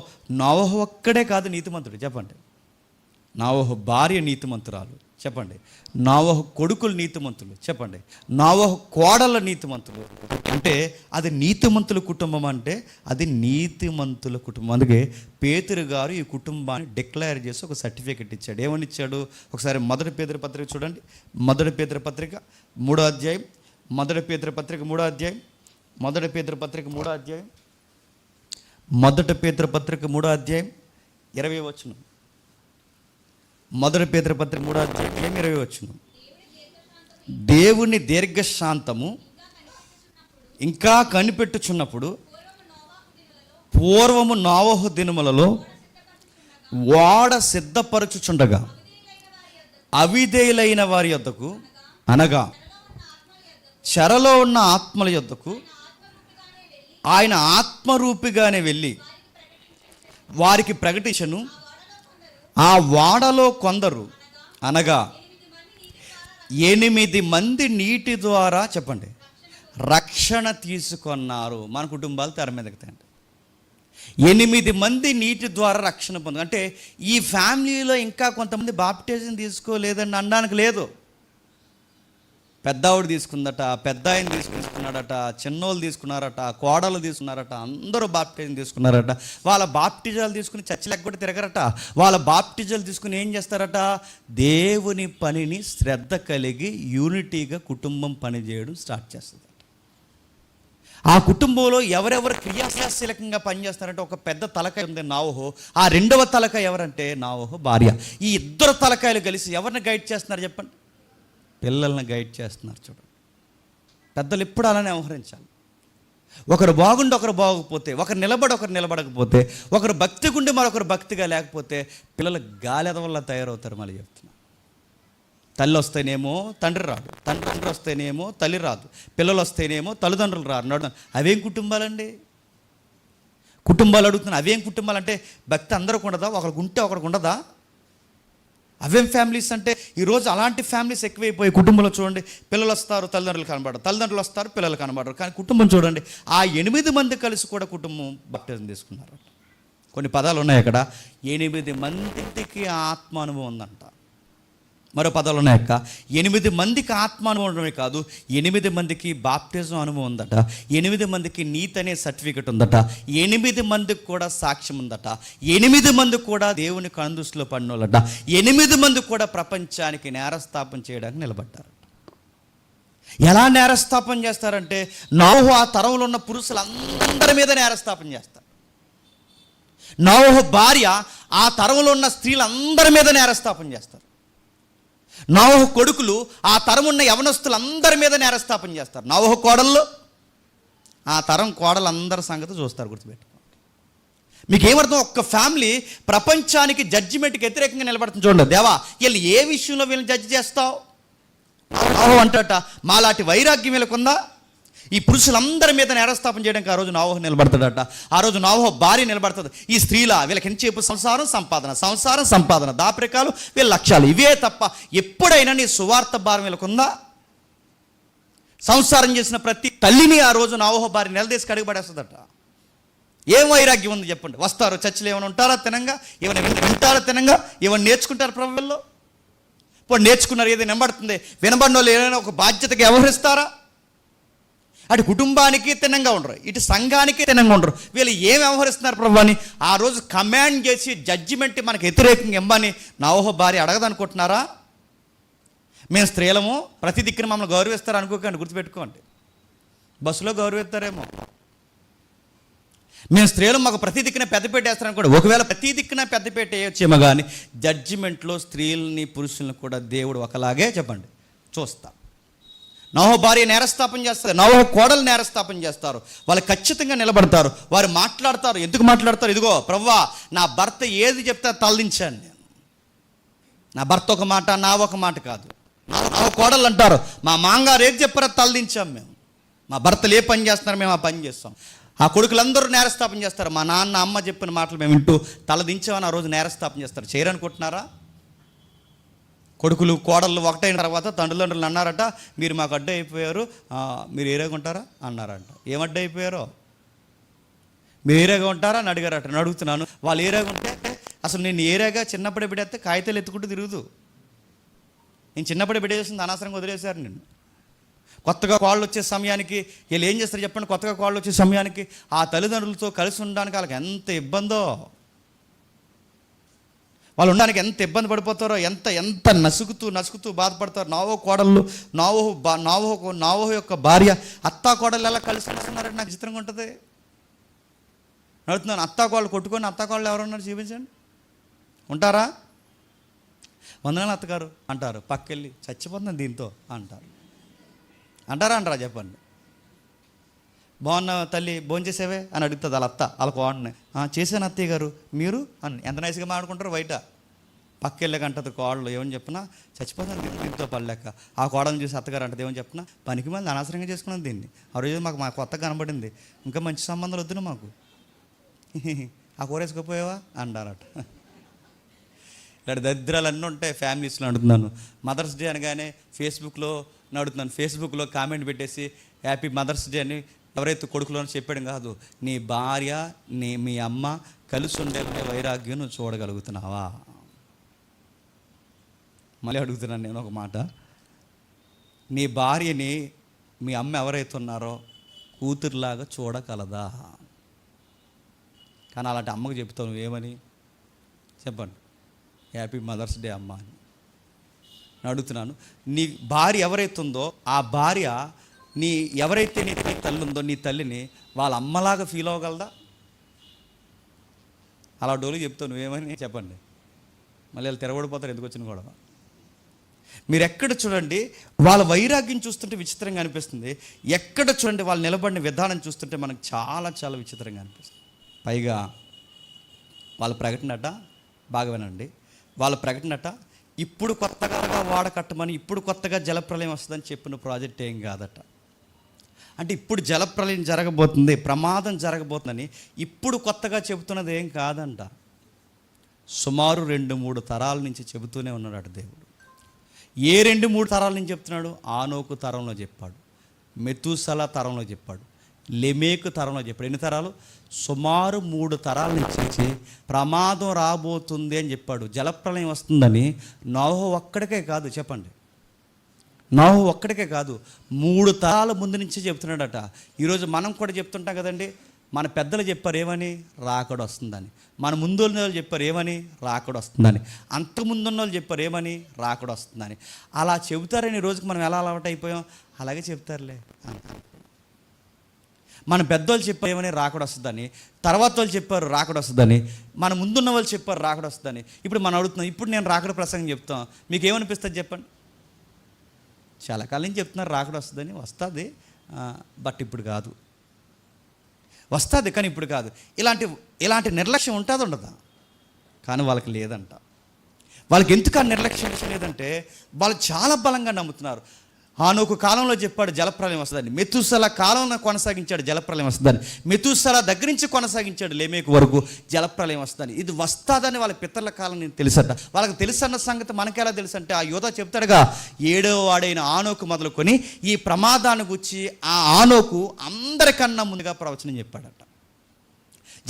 నోవహు ఒక్కడే కాదు నీతిమంతుడు చెప్పండి. నోవహు భార్య నీతిమంతురాలు, చెప్పండి. నోవహు కొడుకులు నీతిమంతులు. చెప్పండి. నోవహు కోడళ్ళ నీతిమంతులు. అంటే అది నీతిమంతుల కుటుంబం, అంటే అది నీతిమంతుల కుటుంబం. అందుకే పేతురు గారు ఈ కుటుంబాన్ని డిక్లేర్ చేసి ఒక సర్టిఫికెట్ ఇచ్చాడు. ఏమని ఇచ్చాడు? ఒకసారి మొదటి పేతురు పత్రిక చూడండి. మొదటి పేతురు పత్రిక 3వ అధ్యాయం. మొదటి పేతురు పత్రిక 3వ అధ్యాయం. మొదటి పేతురు పత్రిక 3వ అధ్యాయం. మొదటి పేతురు పత్రిక 3వ అధ్యాయం 20వ వచనం. మొదటి పేతురు పత్రిక 3వ అధ్యాయం 20వ వచనం. దేవుని దీర్ఘశాంతము ఇంకా కనిపెట్టుచున్నప్పుడు పూర్వము నోవహు దినములలో ఓడ సిద్ధపరచుచుండగా అవిధేయులైన వారి యొద్దకు, అనగా చెరలో ఉన్న ఆత్మల యొద్దకు ఆయన ఆత్మరూపిగానే వెళ్ళి వారికి ప్రకటించను. ఆ వాడలో కొందరు, అనగా 8 మంది నీటి ద్వారా, చెప్పండి, రక్షణ తీసుకున్నారు. మన కుటుంబాలు తెర మీదకి తండి. 8 మంది నీటి ద్వారా రక్షణ పొందారు. అంటే ఈ ఫ్యామిలీలో ఇంకా కొంతమంది బాప్టిజం తీసుకోలేదని అనడానికి లేదు. పెద్దావిడ తీసుకుందట, పెద్ద ఆయన తీసుకున్నాడట, చిన్నోళ్ళు తీసుకున్నారట, కోడలు తీసుకున్నారట, అందరూ బాప్టిజం తీసుకున్నారట. వాళ్ళ బాప్టిజాలు తీసుకుని చర్చిలకు కూడా తిరగరట. వాళ్ళ బాప్టిజాలు తీసుకుని ఏం చేస్తారట? దేవుని పనిని శ్రద్ధ కలిగి యూనిటీగా కుటుంబం పనిచేయడం స్టార్ట్ చేస్తుంది. ఆ కుటుంబంలో ఎవరెవరు క్రియాశీలకంగా పనిచేస్తారంటే ఒక పెద్ద తలకాయ ఉంది నోవహు. ఆ రెండవ తలకాయ ఎవరంటే నోవహు భార్య. ఈ ఇద్దరు తలకాయలు కలిసి ఎవరిని గైడ్ చేస్తున్నారు చెప్పండి? పిల్లల్ని గైడ్ చేస్తున్నారు. చూడండి, పెద్దలు ఎప్పుడు అలానే వ్యవహరించాలి. ఒకరు బాగుండి ఒకరు బాగోకపోతే, ఒకరు నిలబడి ఒకరు నిలబడకపోతే, ఒకరు భక్తి గుండి మరొకరు భక్తిగా లేకపోతే పిల్లలు గాలిద వల్ల తయారవుతారు. మళ్ళీ చెప్తున్నా, తల్లి వస్తేనేమో తండ్రి రాదు, తండ్రి వస్తేనేమో తల్లి రాదు, పిల్లలు వస్తేనేమో తల్లిదండ్రులు రారు. నడు అవేం కుటుంబాలండి? కుటుంబాలు అడుగుతున్నా, అవేం కుటుంబాలు అంటే భక్తి అందరికి ఉండదా? ఒకరికి ఉంటే ఒకరికి ఉండదా? అవేం ఫ్యామిలీస్ అంటే? ఈరోజు అలాంటి ఫ్యామిలీస్ ఎక్కువైపోయి కుటుంబంలో చూడండి, పిల్లలు వస్తారు, తల్లిదండ్రులు కనబడరు, తల్లిదండ్రులు వస్తారు, పిల్లలు కనబడరు. కానీ కుటుంబం చూడండి, ఆ 8 మంది కలిసి కూడా కుటుంబం బాప్టిజం తీసుకున్నారు. కొన్ని పదాలు ఉన్నాయి అక్కడ. 8 మందికి ఆత్మ అనుభవం ఉందంట. మరో పదాలు ఉన్నాయి అక్క. 8 మందికి ఆత్మ అనుభవం ఉండడమే కాదు, 8 మందికి బాప్టిజం అనుభవం ఉందట. 8 మందికి నీతి అనే సర్టిఫికెట్ ఉందట. 8 మందికి కూడా సాక్ష్యం ఉందట. 8 మంది కూడా దేవుని కనుదృష్టిలో పడినోళ్ళట. 8 మంది కూడా ప్రపంచానికి నేరస్థాపన చేయడానికి నిలబడ్డారు. ఎలా నేరస్థాపన చేస్తారంటే, నోవహు ఆ తరంలో ఉన్న పురుషులందరి మీద నేరస్థాపన చేస్తారు. నోవహు భార్య ఆ తరంలో ఉన్న స్త్రీలందరి మీద నేరస్థాపన చేస్తారు. నోవహు కొడుకులు ఆ తరం ఉన్న యవనస్తులందరి మీద నేరస్థాపన చేస్తారు. నోవహు కోడళ్ళు ఆ తరం కోడలందరి సంగతి చూస్తారు. గుర్తుపెట్టుకోండి. మీకు ఏమర్థం? ఒక్క ఫ్యామిలీ ప్రపంచానికి జడ్జిమెంట్కి వ్యతిరేకంగా నిలబడుతుంది. చూడండి, దేవా వీళ్ళు ఏ విషయంలో వీళ్ళని జడ్జి చేస్తావు? నోవహు అంటట, మాలాంటి వైరాగ్యం వీళ్ళకుందా? ఈ పురుషులందరి మీద నేరస్థాపన చేయడానికి ఆ రోజు నోవహు నిలబడతాడట. ఆ రోజు నోవహు భార్య నిలబడుతుంది. ఈ స్త్రీల వీళ్ళకి ఎంతసేపు సంసారం సంపాదన, దాపరికాలు, వీళ్ళ లక్ష్యాలు ఇవే తప్ప ఎప్పుడైనా నీ సువార్త భారం వీళ్ళకుందా? సంసారం చేసిన ప్రతి తల్లిని ఆ రోజు నోవహు భార్య నిలదీసి కడిగిపడేస్తుందట. ఏం వైరాగ్యం ఉంది చెప్పండి? వస్తారు, చర్చిలో ఏమైనా ఉంటారా తినంగా, ఏమైనా వింటారా తినంగా, ఏమైనా నేర్చుకుంటారు ప్రభువుల్లో? ఇప్పుడు నేర్చుకున్నారు, ఏదో వినబడుతుంది, వినబడిన వాళ్ళు ఏదైనా ఒక బాధ్యతగా వ్యవహరిస్తారా? అటు కుటుంబానికి తినంగా ఉండరు, ఇటు సంఘానికి తినంగా ఉండరు. వీళ్ళు ఏం వ్యవహరిస్తున్నారు ప్రభు అని ఆ రోజు కమాండ్ చేసి జడ్జిమెంట్ మనకు వ్యతిరేకంగా ఇవ్వని నోవహు భార్య అడగదనుకుంటున్నారా? మేము స్త్రీలము, ప్రతి దిక్కున మమ్మల్ని గౌరవిస్తారు అనుకోకండి. గుర్తుపెట్టుకోండి, బస్సులో గౌరవిస్తారేమో. మేము స్త్రీలు మాకు ప్రతి దిక్కున పెద్దపేట వేస్తారనుకోండి. ఒకవేళ ప్రతి దిక్కున పెద్దపేట వేయొచ్చేమో, కానీ జడ్జిమెంట్లో స్త్రీలని పురుషులను కూడా దేవుడు ఒకలాగే చెప్పండి చూస్తారు. నోవహు భార్య నేరస్థాపన చేస్తారు, నోవహు కోడలు నేరస్థాపన చేస్తారు. వాళ్ళు ఖచ్చితంగా నిలబడతారు, వారు మాట్లాడతారు. ఎందుకు మాట్లాడతారు? ఇదిగో ప్రభువా, నా భర్త ఏది చెప్తే తలదించాను నేను. నా భర్త ఒక మాట, నా ఒక మాట కాదు. నా కోడలు అంటారు, మా మాంగారు ఏది చెప్పారో తలదించాం మేము. మా భర్తలు ఏ పని చేస్తున్నారు మేము ఆ పని చేస్తాం. ఆ కొడుకులందరూ నేరస్థాపన చేస్తారు. మా నాన్న అమ్మ చెప్పిన మాటలు మేము వింటూ తలదించామని ఆ రోజు నేరస్థాపన చేస్తారు. చేయరనుకుంటున్నారా? కొడుకులు కోడళ్ళు ఒకటైన తర్వాత తండ్రులండ్రులు అన్నారట, మీరు మాకు అడ్డు అయిపోయారు, మీరు ఏరేగా ఉంటారా అన్నారంట. ఏమడ్డు అయిపోయారో? మీరు ఏరేగా ఉంటారా అని అడిగారట. నేను అడుగుతున్నాను, వాళ్ళు ఏరేగా ఉంటే అసలు నేను ఏరేగా చిన్నప్పుడు ఎప్పుడైతే కాగితాలు ఎత్తుకుంటూ తిరుగుతూ నేను చిన్నప్పుడే పెట్టేసింది, అనవసరంగా వదిలేశారు నిన్ను. కొత్తగా కాళ్ళు వచ్చే సమయానికి వీళ్ళు ఏం చేస్తారు చెప్పండి? కొత్తగా కాళ్ళు వచ్చే సమయానికి ఆ తల్లిదండ్రులతో కలిసి ఉండడానికి వాళ్ళకి ఎంత ఇబ్బందో, వాళ్ళు ఉండడానికి ఎంత ఇబ్బంది పడిపోతారో, ఎంత ఎంత నసుకుతూ బాధపడతారు. నావోహు యొక్క భార్య అత్తా కోడలు ఎలా కలిసి వస్తున్నారంటే నాకు చిత్రంగా ఉంటుంది. నడుతున్నాను, అత్తా కోళ్ళు కొట్టుకొని అత్తా కోళ్ళు ఎవరున్నారు చూపించండి, ఉంటారా? వందనాలు అత్తగారు అంటారు, పక్కెళ్ళి చచ్చిపోతున్నాను దీంతో అంటారా చెప్పండి. బాగున్నా తల్లి, భోంచేసేవే అని అడుగుతుంది వాళ్ళ అత్త వాళ్ళ కోడని. చేశాను అత్తయ్య గారు, మీరు అని ఎంత నైస్గా మాట్లాడుకుంటారు బయట. పక్కెళ్ళక అంటది కోడలు, ఏమని చెప్పినా చచ్చిపోతాను దీంతో పడలేక. ఆ కోడని చూసి అత్తగారు అంటది, ఏమని చెప్పినా పనికి మళ్ళీ అనవసరంగా చేసుకున్నాను దీన్ని. ఆ రోజు మా కొత్తగా కనబడింది, ఇంకా మంచి సంబంధాలు వద్దును మాకు, ఆ కూర వేసుకుపోయావా అంటారట. ఇలాంటి దరిద్రాలు అన్నీ ఉంటాయి ఫ్యామిలీస్లో. అడుగుతున్నాను, మదర్స్ డే అనగానే ఫేస్బుక్లో కామెంట్ పెట్టేసి హ్యాపీ మదర్స్ డే అని ఎవరైతే కొడుకులో చెప్పాడు కాదు, నీ భార్య మీ అమ్మ కలిసి ఉండే వైరాగ్యం నువ్వు చూడగలుగుతున్నావా? మళ్ళీ అడుగుతున్నాను నేను ఒక మాట, నీ భార్యని మీ అమ్మ ఎవరైతే ఉన్నారో కూతురులాగా చూడగలదా? కానీ అలాంటి అమ్మకు చెప్తావు నువ్వేమని చెప్పండి? హ్యాపీ మదర్స్ డే అమ్మ అని అడుగుతున్నాను. నీ భార్య ఎవరైతే ఉందో ఆ భార్య ఎవరైతే నీ తల్లి ఉందో నీ తల్లిని వాళ్ళ అమ్మలాగా ఫీల్ అవ్వగలదా? అలా డోలు చెప్తావు నువ్వేమని చెప్పండి? మళ్ళీ వాళ్ళు తిరగబడిపోతారు, ఎందుకు వచ్చిన గొడవ. మీరు ఎక్కడ చూడండి వాళ్ళ వైరాగ్యం చూస్తుంటే విచిత్రంగా అనిపిస్తుంది, ఎక్కడ చూడండి వాళ్ళు నిలబడిన విధానం చూస్తుంటే మనకు చాలా చాలా విచిత్రంగా అనిపిస్తుంది. పైగా వాళ్ళ ప్రకటనట, బాగా వినండి, వాళ్ళ ప్రకటనట ఇప్పుడు కొత్తగా వాడకట్టమని, ఇప్పుడు కొత్తగా జలప్రలయం వస్తుందని చెప్పిన ప్రాజెక్ట్ ఏం కాదట. అంటే ఇప్పుడు జలప్రలయం జరగబోతుంది, ప్రమాదం జరగబోతుందని ఇప్పుడు కొత్తగా చెబుతున్నది ఏం కాదంట. సుమారు 2-3 తరాల నుంచి చెబుతూనే ఉన్నాడు దేవుడు. ఏ 2-3 తరాల నుంచి చెప్తున్నాడు? ఆనోకు తరంలో చెప్పాడు, మెతూసల తరంలో చెప్పాడు, లెమేకు తరంలో చెప్పాడు. ఎన్ని తరాలు? సుమారు 3 తరాల నుంచి ప్రమాదం రాబోతుంది అని చెప్పాడు. జలప్రలయం వస్తుందని నోహు ఒక్కడికే కాదు, చెప్పండి, నోహు ఒక్కడికే కాదు, 3 తరాల ముందు నుంచి చెప్తున్నాడట. ఈరోజు మనం కూడా చెప్తుంటాం కదండి, మన పెద్దలు చెప్పారు ఏమని? రాకడ వస్తుందని. మన ముందు వాళ్ళు చెప్పారు ఏమని? రాకడ వస్తుందని. అంతకుముందున్న వాళ్ళు చెప్పారు ఏమని? రాకడ వస్తుందని. అలా చెబుతారని రోజుకి మనం ఎలా అలవాటు అయిపోయాం? అలాగే చెప్తారులే. మన పెద్దోళ్ళు చెప్పారు ఏమని? రాకడ వస్తుందని. తర్వాత వాళ్ళు చెప్పారు రాకడ వస్తుందని. మన ముందున్న వాళ్ళు చెప్పారు రాకడ వస్తుందని. ఇప్పుడు మనం అడుగుతున్నాం, ఇప్పుడు నేను రాకడ ప్రసంగం చెప్తాం, మీకు ఏమనిపిస్తుంది చెప్పండి? చాలా కాలం నుంచి చెప్తున్నారు రాకడ వస్తుందని. వస్తుంది, బట్ ఇప్పుడు కాదు. వస్తుంది కానీ ఇప్పుడు కాదు. ఇలాంటి నిర్లక్ష్యం ఉంటుందా ఉండదా? కానీ వాళ్ళకి లేదంట. వాళ్ళకి ఎందుకు ఆ నిర్లక్ష్యం లేదంటే వాళ్ళు చాలా బలంగా నమ్ముతున్నారు. హానోకు కాలంలో చెప్పాడు జలప్రలయం వస్తుందని, మెతూసల కాలంలో కొనసాగించాడు జలప్రలయం వస్తుందని, మెతూసల దగ్గర నుంచి కొనసాగించాడు లెమేకు వరకు జలప్రలయం వస్తుందని. ఇది వస్తుందని వాళ్ళ పితరుల కాలం నేను తెలుసట. వాళ్ళకి తెలుసన్న సంగతి మనకెలా తెలుసు అంటే, ఆ యోధ చెప్తాడుగా, 7వ వాడైన ఆనోకు మొదలుకొని ఈ ప్రమాదాన్ని గురించి ఆ ఆనోకు అందరికన్నా ముందుగా ప్రవచనం చెప్పాడట.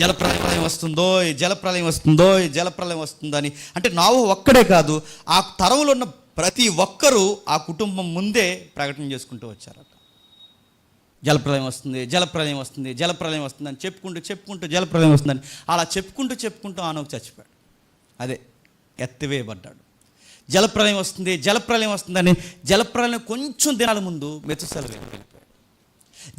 జలప్రలయం వస్తుందో, జలప్రలయం వస్తుందో, జలప్రలయం వస్తుందని. అంటే నోహు ఒక్కడే కాదు, ఆ తరంలో ఉన్న ప్రతి ఒక్కరూ ఆ కుటుంబం ముందే ప్రకటన చేసుకుంటూ వచ్చారట. జలప్రలయం వస్తుంది, జలప్రలయం వస్తుంది, జలప్రలయం వస్తుందని చెప్పుకుంటూ జలప్రలయం వస్తుందని అలా చెప్పుకుంటూ ఆనోకు చచ్చిపోయాడు. అదే ఎత్తివేయబడ్డాడు. జలప్రలయం వస్తుంది, జలప్రలయం వస్తుందని జలప్రలయం కొంచెం దినాల ముందు మెతుసల వెళ్ళిపోయాడు.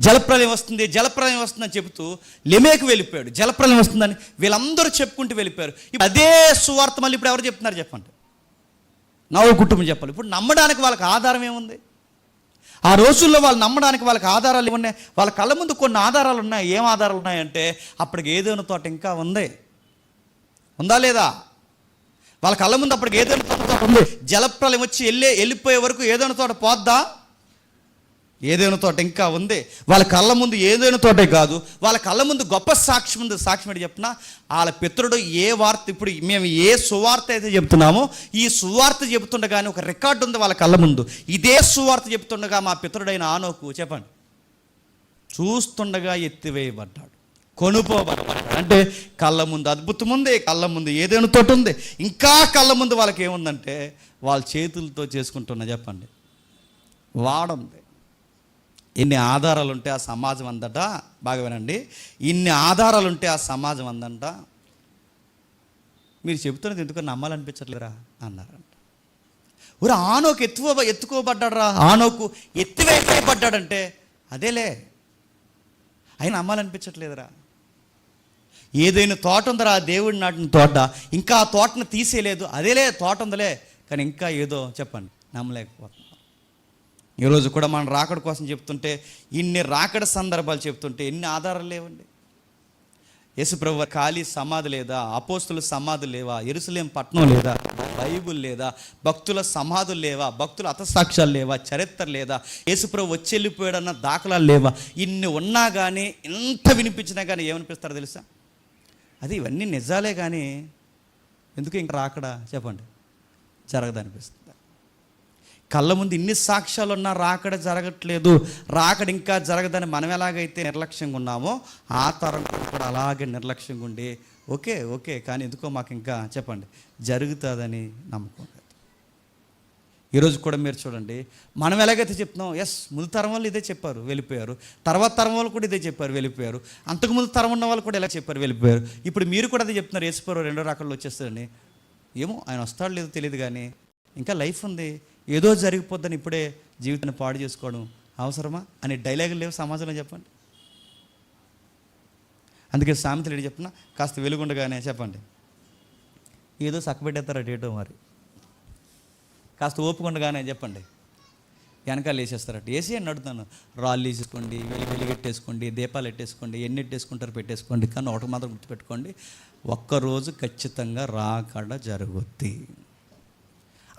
జలప్రలయం వస్తుంది, జలప్రలయం వస్తుందని చెబుతూ లెమేకు వెళ్ళిపోయాడు. జలప్రలయం వస్తుందని వీళ్ళందరూ చెప్పుకుంటూ వెళ్ళిపోయారు. ఇప్పుడు అదే సువార్త మళ్ళీ ఇప్పుడు ఎవరు చెప్తున్నారు చెప్పండి? నోహు కుటుంబం చెప్పాలి. ఇప్పుడు నమ్మడానికి వాళ్ళకి ఆధారం ఏముంది? ఆ రోజుల్లో వాళ్ళు నమ్మడానికి వాళ్ళకి ఆధారాలు ఏమున్నాయి? వాళ్ళ కళ్ళ ముందు కొన్ని ఆధారాలు ఉన్నాయి. ఏం ఆధారాలు ఉన్నాయంటే, అప్పటికి ఏదైనా తోట ఇంకా ఉందా లేదా? వాళ్ళ కళ్ళ ముందు అప్పటికి ఏదైనా తోట ఉంది. జలప్రలయం వచ్చి వెళ్ళిపోయే వరకు ఏదైనా తోట పోద్దా? ఏదైనా తోట ఇంకా ఉంది. వాళ్ళ కళ్ళ ముందు ఏదైనా తోటే కాదు, వాళ్ళ కళ్ళ ముందు గొప్ప సాక్ష్యం ఉంది. సాక్ష్యం ఏంటి చెప్పినా, వాళ్ళ పితరుడు ఏ వార్త, ఇప్పుడు మేము ఏ సువార్త అయితే చెప్తున్నామో ఈ సువార్త చెబుతుండగానే ఒక రికార్డు ఉంది వాళ్ళ కళ్ళ ముందు. ఇదే సువార్త చెబుతుండగా మా పితరుడైన ఆనోకు చెప్పండి చూస్తుండగా ఎత్తివేయబడ్డాడు. కొనుపోబడ్డాడు. అంటే కళ్ళ ముందు అద్భుతం ఉంది, కళ్ళ ముందు ఏదైనా తోట ఉంది, ఇంకా కళ్ళ ముందు వాళ్ళకి ఏముందంటే వాళ్ళ చేతులతో చేసుకుంటున్నా చెప్పండి వాడుంది. ఎన్ని ఆధారాలు ఉంటే ఆ సమాజం అందట, బాగా వినండి, ఇన్ని ఆధారాలు ఉంటే ఆ సమాజం అందంట. మీరు చెబుతున్నది ఎందుకు నమ్మాలనిపించట్లేరా అన్నారంట. ఊరు ఆనోకు ఎత్తుకోబడ్డాడు రా, ఆనోకు ఎత్తివేయబడ్డాడంటే అదేలే, ఆయన నమ్మాలనిపించట్లేదురా. ఏదైనా తోట ఉందరా, దేవుడి నాటిన తోట, ఇంకా ఆ తోటను తీసేయలేదు, అదేలే తోట ఉందిలే, కానీ ఇంకా ఏదో చెప్పండి నమ్మలేకపోతున్నాం. ఈరోజు కూడా మనం రాకడ కోసం చెప్తుంటే, ఇన్ని రాకడ సందర్భాలు చెప్తుంటే ఎన్ని ఆధారాలు లేవండి. యేసుప్రభు ఖాళీ సమాధి లేదా, అపోస్తుల సమాధులు లేవా, యెరూషలేం పట్టణం లేదా, బైబుల్ లేదా, భక్తుల సమాధులు లేవా, భక్తుల హతసాక్ష్యాలు లేవా, చరిత్ర లేదా, యేసుప్రభు వచ్చి వెళ్ళిపోయాడన్న దాఖలాలు లేవా, ఇన్ని ఉన్నా కానీ, ఎంత వినిపించినా కానీ ఏమనిపిస్తారో తెలుసా, అది ఇవన్నీ నిజాలే కానీ ఎందుకు ఇంకా రాకడా చెప్పండి జరగదనిపిస్తుంది. కళ్ళ ముందు ఇన్ని సాక్ష్యాలు ఉన్నా రాకడ జరగట్లేదు, రాకడ ఇంకా జరగదని మనం ఎలాగైతే నిర్లక్ష్యంగా ఉన్నామో ఆ తరం కూడా అలాగే నిర్లక్ష్యంగా ఉండి ఓకే కానీ ఎందుకో మాకు ఇంకా చెప్పండి జరుగుతుందని నమ్మకం లేదు. ఈరోజు కూడా మీరు చూడండి, మనం ఎలాగైతే చెప్తున్నాం, ఎస్ ముందు తరం వాళ్ళు ఇదే చెప్పారు వెళ్ళిపోయారు, తర్వాత తరం వాళ్ళు కూడా ఇదే చెప్పారు వెళ్ళిపోయారు, అంతకుముందు తరం ఉన్న వాళ్ళు కూడా ఇలా చెప్పారు వెళ్ళిపోయారు, ఇప్పుడు మీరు కూడా అదే చెప్తున్నారు యేసుప్రభు రెండో రాకడలో వచ్చేస్తారని. ఏమో ఆయన వస్తాడో లేదో తెలియదు కానీ ఇంకా లైఫ్ ఉంది, ఏదో జరిగిపోద్దని ఇప్పుడే జీవితాన్ని పాడు చేసుకోవడం అవసరమా అనే డైలాగులు లేవు సమాజంలో చెప్పండి. అందుకే సామెతలు ఏంటి చెప్తున్నా, కాస్త వెలుగుండగానే చెప్పండి ఏదో సక్కబెట్టేస్తారు అటు మరి, కాస్త ఓపుకుండగానే చెప్పండి వెనకాల వేసేస్తారట. వేసి అని అడుగుతాను, రాళ్ళు వేసేసుకోండి, వెలిగెట్టేసుకోండి, దీపాలు పెట్టేసుకోండి, ఎన్ని ఎట్టేసుకుంటారు పెట్టేసుకోండి, కానీ ఒకటి మాత్రం గుర్తుపెట్టుకోండి, ఒక్కరోజు ఖచ్చితంగా రాకడ జరుగుద్ది.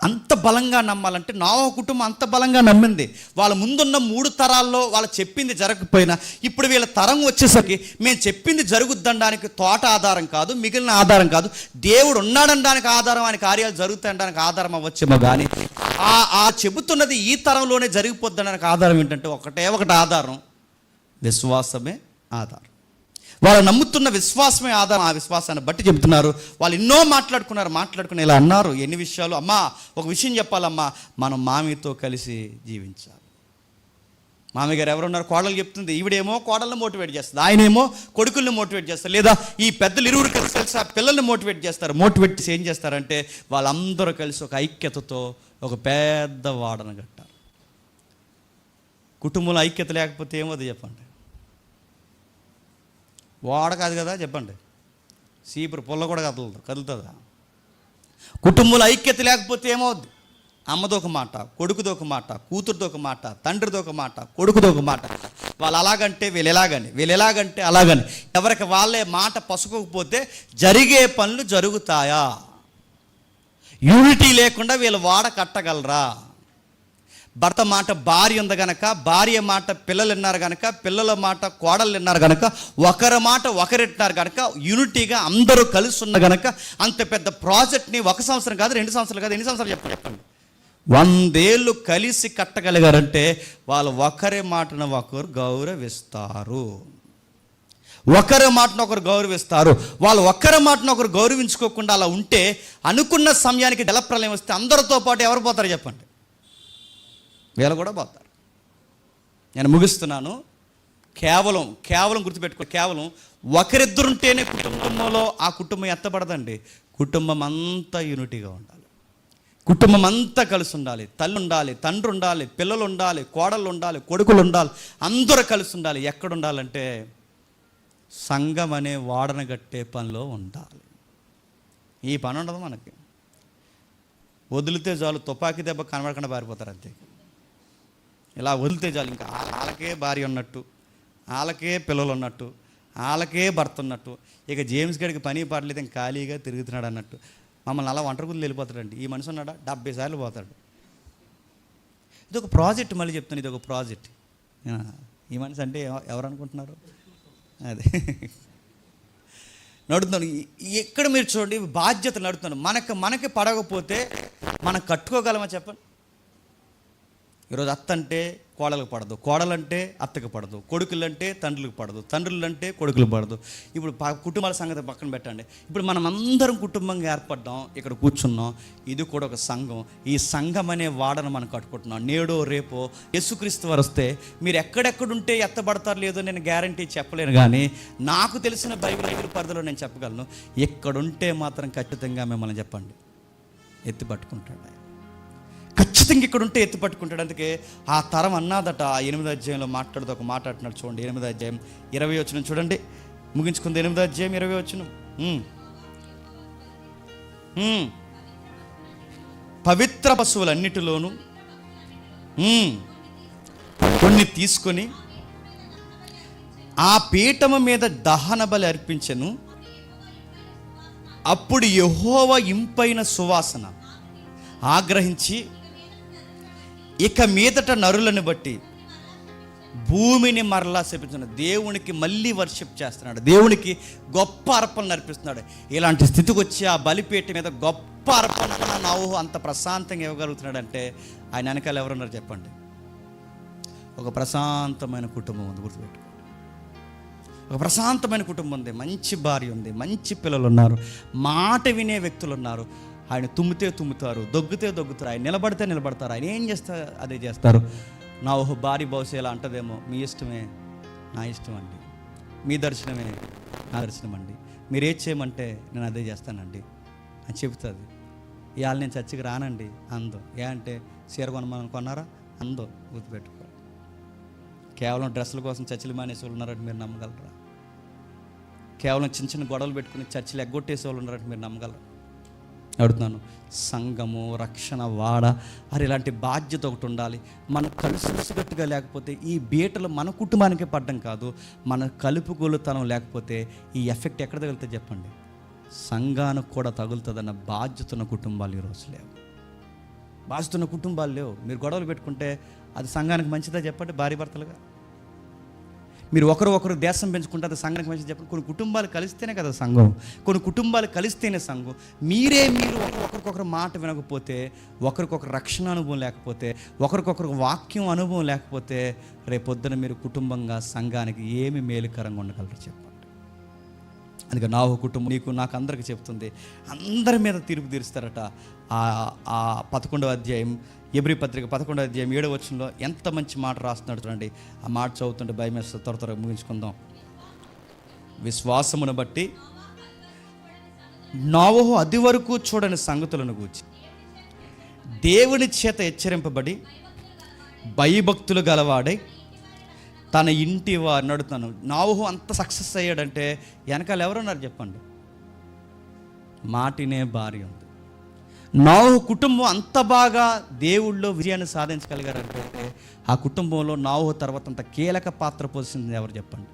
అంత బలంగా నమ్మాలంటే నోవహు కుటుంబం అంత బలంగా నమ్మింది. వాళ్ళ ముందున్న 3 తరాల్లో వాళ్ళు చెప్పింది జరగకపోయినా ఇప్పుడు వీళ్ళ తరం వచ్చేసరికి మేము చెప్పింది జరుగుద్దనడానికి తోట ఆధారం కాదు, మిగిలిన ఆధారం కాదు, దేవుడు ఉన్నాడనడానికి ఆధారం, ఆయన కార్యాలు జరుగుతాయనడానికి ఆధారం అవ్వచ్చేమో కానీ ఆ చెబుతున్నది ఈ తరంలోనే జరిగిపోద్దనడానికి ఆధారం ఏంటంటే ఒకటి ఆధారం, విశ్వాసమే ఆధారం. వాళ్ళు నమ్ముతున్న విశ్వాసమే ఆధారం. ఆ విశ్వాసాన్ని బట్టి చెబుతున్నారు. వాళ్ళు ఎన్నో మాట్లాడుకుని ఇలా అన్నారు, ఎన్ని విషయాలు. అమ్మా ఒక విషయం చెప్పాలమ్మా, మనం మామితో కలిసి జీవించాలి. మామయ్య గారు ఎవరున్నారు, కోడలు చెప్తుంది, ఈవిడేమో కోడల్ని మోటివేట్ చేస్తుంది, ఆయనేమో కొడుకుల్ని మోటివేట్ చేస్తారు, లేదా ఈ పెద్దలు ఇరువురు కలిసి ఆ పిల్లల్ని మోటివేట్ చేస్తారు. మోటివేట్ చేసి ఏం చేస్తారంటే వాళ్ళందరూ కలిసి ఒక ఐక్యతతో ఒక పెద్ద వాడను కట్టారు. కుటుంబంలో ఐక్యత లేకపోతే ఏమవుతుంది చెప్పండి, వాడ కాదు కదా చెప్పండి, సీపురు పుల్ల కూడా కదులుతుందా? కుటుంబంలో ఐక్యత లేకపోతే ఏమవుద్ది, అమ్మదో ఒక మాట, కొడుకుదో ఒక మాట, కూతురుతో ఒక మాట, తండ్రితో ఒక మాట, కొడుకుతో ఒక మాట, వాళ్ళు అలాగంటే వీళ్ళు ఎలాగంటే అలాగని, ఎవరికి వాళ్ళే మాట పసుకోకపోతే జరిగే పనులు జరుగుతాయా? యూనిటీ లేకుండా వీళ్ళు వాడ కట్టగలరా? భర్త మాట భార్య ఉంది కనుక, భార్య మాట పిల్లలు విన్నారు కనుక, పిల్లల మాట కోడలు విన్నారు కనుక, ఒకరి మాట ఒకరిట్టినారు కనుక, యూనిటీగా అందరూ కలిసి ఉన్న కనుక అంత పెద్ద ప్రాజెక్ట్ని 1 సంవత్సరం కాదు, 2 సంవత్సరాలు కాదు, ఎన్ని సంవత్సరాలు చెప్పండి 100 ఏళ్ళు కలిసి కట్టగలిగారంటే వాళ్ళు ఒకరి మాటను ఒకరు గౌరవిస్తారు, ఒకరి మాటను ఒకరు గౌరవిస్తారు. వాళ్ళు ఒకరి మాటను ఒకరు గౌరవించుకోకుండా అలా ఉంటే అనుకున్న సమయానికి జలప్రలయం వస్తే అందరితో పాటు ఎవరు పోతారు చెప్పండి, వీళ్ళు కూడా పోతారు. నేను ముగిస్తున్నాను. కేవలం గుర్తుపెట్టుకో, కేవలం ఒకరిద్దరుంటేనే కుటుంబంలో ఆ కుటుంబం ఎత్తపడదండి. కుటుంబం అంతా యూనిటీగా ఉండాలి, కుటుంబం అంతా కలిసి ఉండాలి, తల్లి ఉండాలి, తండ్రి ఉండాలి, పిల్లలు ఉండాలి, కోడళ్ళు ఉండాలి, కొడుకులు ఉండాలి, అందరూ కలిసి ఉండాలి. ఎక్కడ ఉండాలంటే సంఘం అనే వాడన కట్టే పనిలో ఉండాలి. ఈ పని ఉండదు మనకి. వదిలితే చాలు, తుపాకీ దెబ్బ కనబడకుండా పారిపోతారు అంతే. ఇలా వదిలితే చాలు, ఇంకా వాళ్ళకే భార్య ఉన్నట్టు, వాళ్ళకే పిల్లలు ఉన్నట్టు, వాళ్ళకే భర్త ఉన్నట్టు, ఇక జేమ్స్ గడికి పని పాటలేదు, ఇంకా ఖాళీగా తిరుగుతున్నాడు అన్నట్టు మమ్మల్ని అలా ఒంటరి వెళ్ళిపోతాడండి. ఈ మనిషి ఉన్నాడా 70 సార్లు పోతాడు. ఇది ఒక ప్రాజెక్ట్, మళ్ళీ చెప్తాను, ఇది ఒక ప్రాజెక్ట్. ఈ మనిషి అంటే ఎవరు అనుకుంటున్నారు? అదే నడుతున్నాను. ఎక్కడ మీరు చూడండి, బాధ్యత నడుతున్నాను. మనకి పడకపోతే మనం కట్టుకోగలమా చెప్పండి? ఈరోజు అత్త అంటే కోడలకు పడదు, కోడలంటే అత్తకు పడదు, కొడుకులంటే తండ్రులకు పడదు, తండ్రులంటే కొడుకులు పడదు. ఇప్పుడు కుటుంబాల సంగతి పక్కన పెట్టండి. ఇప్పుడు మనం అందరం కుటుంబంగా ఏర్పడ్డాం, ఇక్కడ కూర్చున్నాం. ఇది కూడా ఒక సంఘం. ఈ సంఘం అనే వాడను మనం కట్టుకుంటున్నాం. నేడో రేపో యేసుక్రీస్తు వారు వస్తే మీరు ఎక్కడెక్కడుంటే ఎత్తబడతారు లేదో నేను గ్యారంటీ చెప్పలేను, కానీ నాకు తెలిసిన బైబిల్ పరిధిలో నేను చెప్పగలను. ఎక్కడుంటే మాత్రం ఖచ్చితంగా మిమ్మల్ని చెప్పండి ఎత్తి పట్టుకుంటాడు. ఖచ్చితంగా ఇక్కడ ఉంటే ఎత్తి పట్టుకుంటాడు. అందుకే ఆ తరం అన్నాదట. 8వ అధ్యాయంలో మాట్లాడుతూ ఒక మాట అంటున్నాడు చూడండి. 8వ అధ్యాయం 20 వచనం చూడండి, ముగించుకుంది. 8వ అధ్యాయం 20 వచనం. పవిత్ర పశువులన్నిటిలోనూ కొన్ని తీసుకొని ఆ పీఠము మీద దహన బలి అర్పించెను. అప్పుడు యెహోవా ఇంపైన సువాసన ఆగ్రహించి ఇక మీదట నరులను బట్టి భూమిని మరలా శపించిన దేవునికి మళ్ళీ వర్షిప్ చేస్తున్నాడు. దేవునికి గొప్ప అర్పణలు అర్పిస్తున్నాడు. ఇలాంటి స్థితికి వచ్చి ఆ బలిపీఠ మీద గొప్ప అర్పణ నోవహు అంత ప్రశాంతంగా ఇవ్వగలుగుతున్నాడంటే ఆయన వెనకాల ఎవరున్నారు చెప్పండి? ఒక ప్రశాంతమైన కుటుంబం ఉంది. గుర్తుపెట్టుకోండి, ఒక ప్రశాంతమైన కుటుంబం ఉంది. మంచి భార్య ఉంది, మంచి పిల్లలు ఉన్నారు, మాట వినే వ్యక్తులు ఉన్నారు. ఆయన తుమ్మితే తుమ్ముతారు, దొగ్గితే దొగ్గుతారు, ఆయన నిలబడితే నిలబడతారు, ఆయన ఏం చేస్తారు అదే చేస్తారు. నోవహు భార్య బహుశా ఇలా అంటదేమో, మీ ఇష్టమే నా ఇష్టం అండి, మీ దర్శనమే నా దర్శనం అండి, మీరు ఏది చేయమంటే నేను అదే చేస్తానండి అని చెబుతుంది. ఇవాళ నేను చర్చికి రానండి అందో. ఏ అంటే చీర కొనమని కొన్నారా అందో. గుర్తుపెట్టుకో, కేవలం డ్రెస్సుల కోసం చర్చిలు మానేసే వాళ్ళు ఉన్నారంటే మీరు నమ్మగలరా? కేవలం చిన్న చిన్న గొడవలు పెట్టుకుని చర్చిలు ఎగ్గొట్టేసే వాళ్ళు ఉన్నారంటే మీరు నమ్మగలరా? అడుగుతున్నాను. సంఘము, రక్షణ, వాడ, అరే ఇలాంటి బాధ్యత ఒకటి ఉండాలి. మనం కలిసికట్టుగా లేకపోతే ఈ బీటలు మన కుటుంబానికే పడ్డం కాదు, మన కలుపుగోలుతనం లేకపోతే ఈ ఎఫెక్ట్ ఎక్కడ తగులుతుంది చెప్పండి? సంఘానికి కూడా తగులుతుందన్న బాధ్యత ఉన్న కుటుంబాలు ఈరోజు లేవు. బాధ్యత ఉన్న కుటుంబాలు లేవు. మీరు గొడవలు పెట్టుకుంటే అది సంఘానికి మంచిదా చెప్పండి? భార్య భర్తలుగా మీరు ఒకరు దేశం పెంచుకుంటే అది సంఘానికి మంచిది చెప్పండి? కొన్ని కుటుంబాలు కలిస్తేనే కదా సంఘం. కొన్ని కుటుంబాలు కలిస్తేనే సంఘం. మీరు ఒకరికొకరు మాట వినకపోతే, ఒకరికొకరు రక్షణ అనుభవం లేకపోతే, ఒకరికొకరు వాక్యం అనుభవం లేకపోతే రేపొద్దున మీరు కుటుంబంగా సంఘానికి ఏమి మేలుకరంగా ఉండగలరు చెప్పండి? అందుకే నోవహు కుటుంబం నీకు నాకు అందరికీ చెప్తుంది, అందరి మీద తీర్పు తీరుస్తారట. ఆ 11వ అధ్యాయం ఎబ్రీ పత్రిక 11వ అధ్యాయం 7వ వచనంలో ఎంత మంచి మాట రాస్తున్నాడు చూడండి. ఆ మాట చదువుతుంటే భయం వేస్తుంది. త్వరగా ముగించుకుందాం. విశ్వాసమును బట్టి నోవహు అది వరకు చూడని సంగతులను గూర్చి దేవుని చేత హెచ్చరింపబడి భయభక్తులు గలవాడై తన ఇంటి వారిని అడుగుతాను. నోవహు అంత సక్సెస్ అయ్యాడంటే వెనకాల ఎవరున్నారు చెప్పండి? మాటినే భార్య ఉంది. నోవహు కుటుంబం అంత బాగా దేవుళ్ళో విజయాన్ని సాధించగలిగారంటే ఆ కుటుంబంలో నోవహు తర్వాత అంత కీలక పాత్ర పోషించింది ఎవరు చెప్పండి?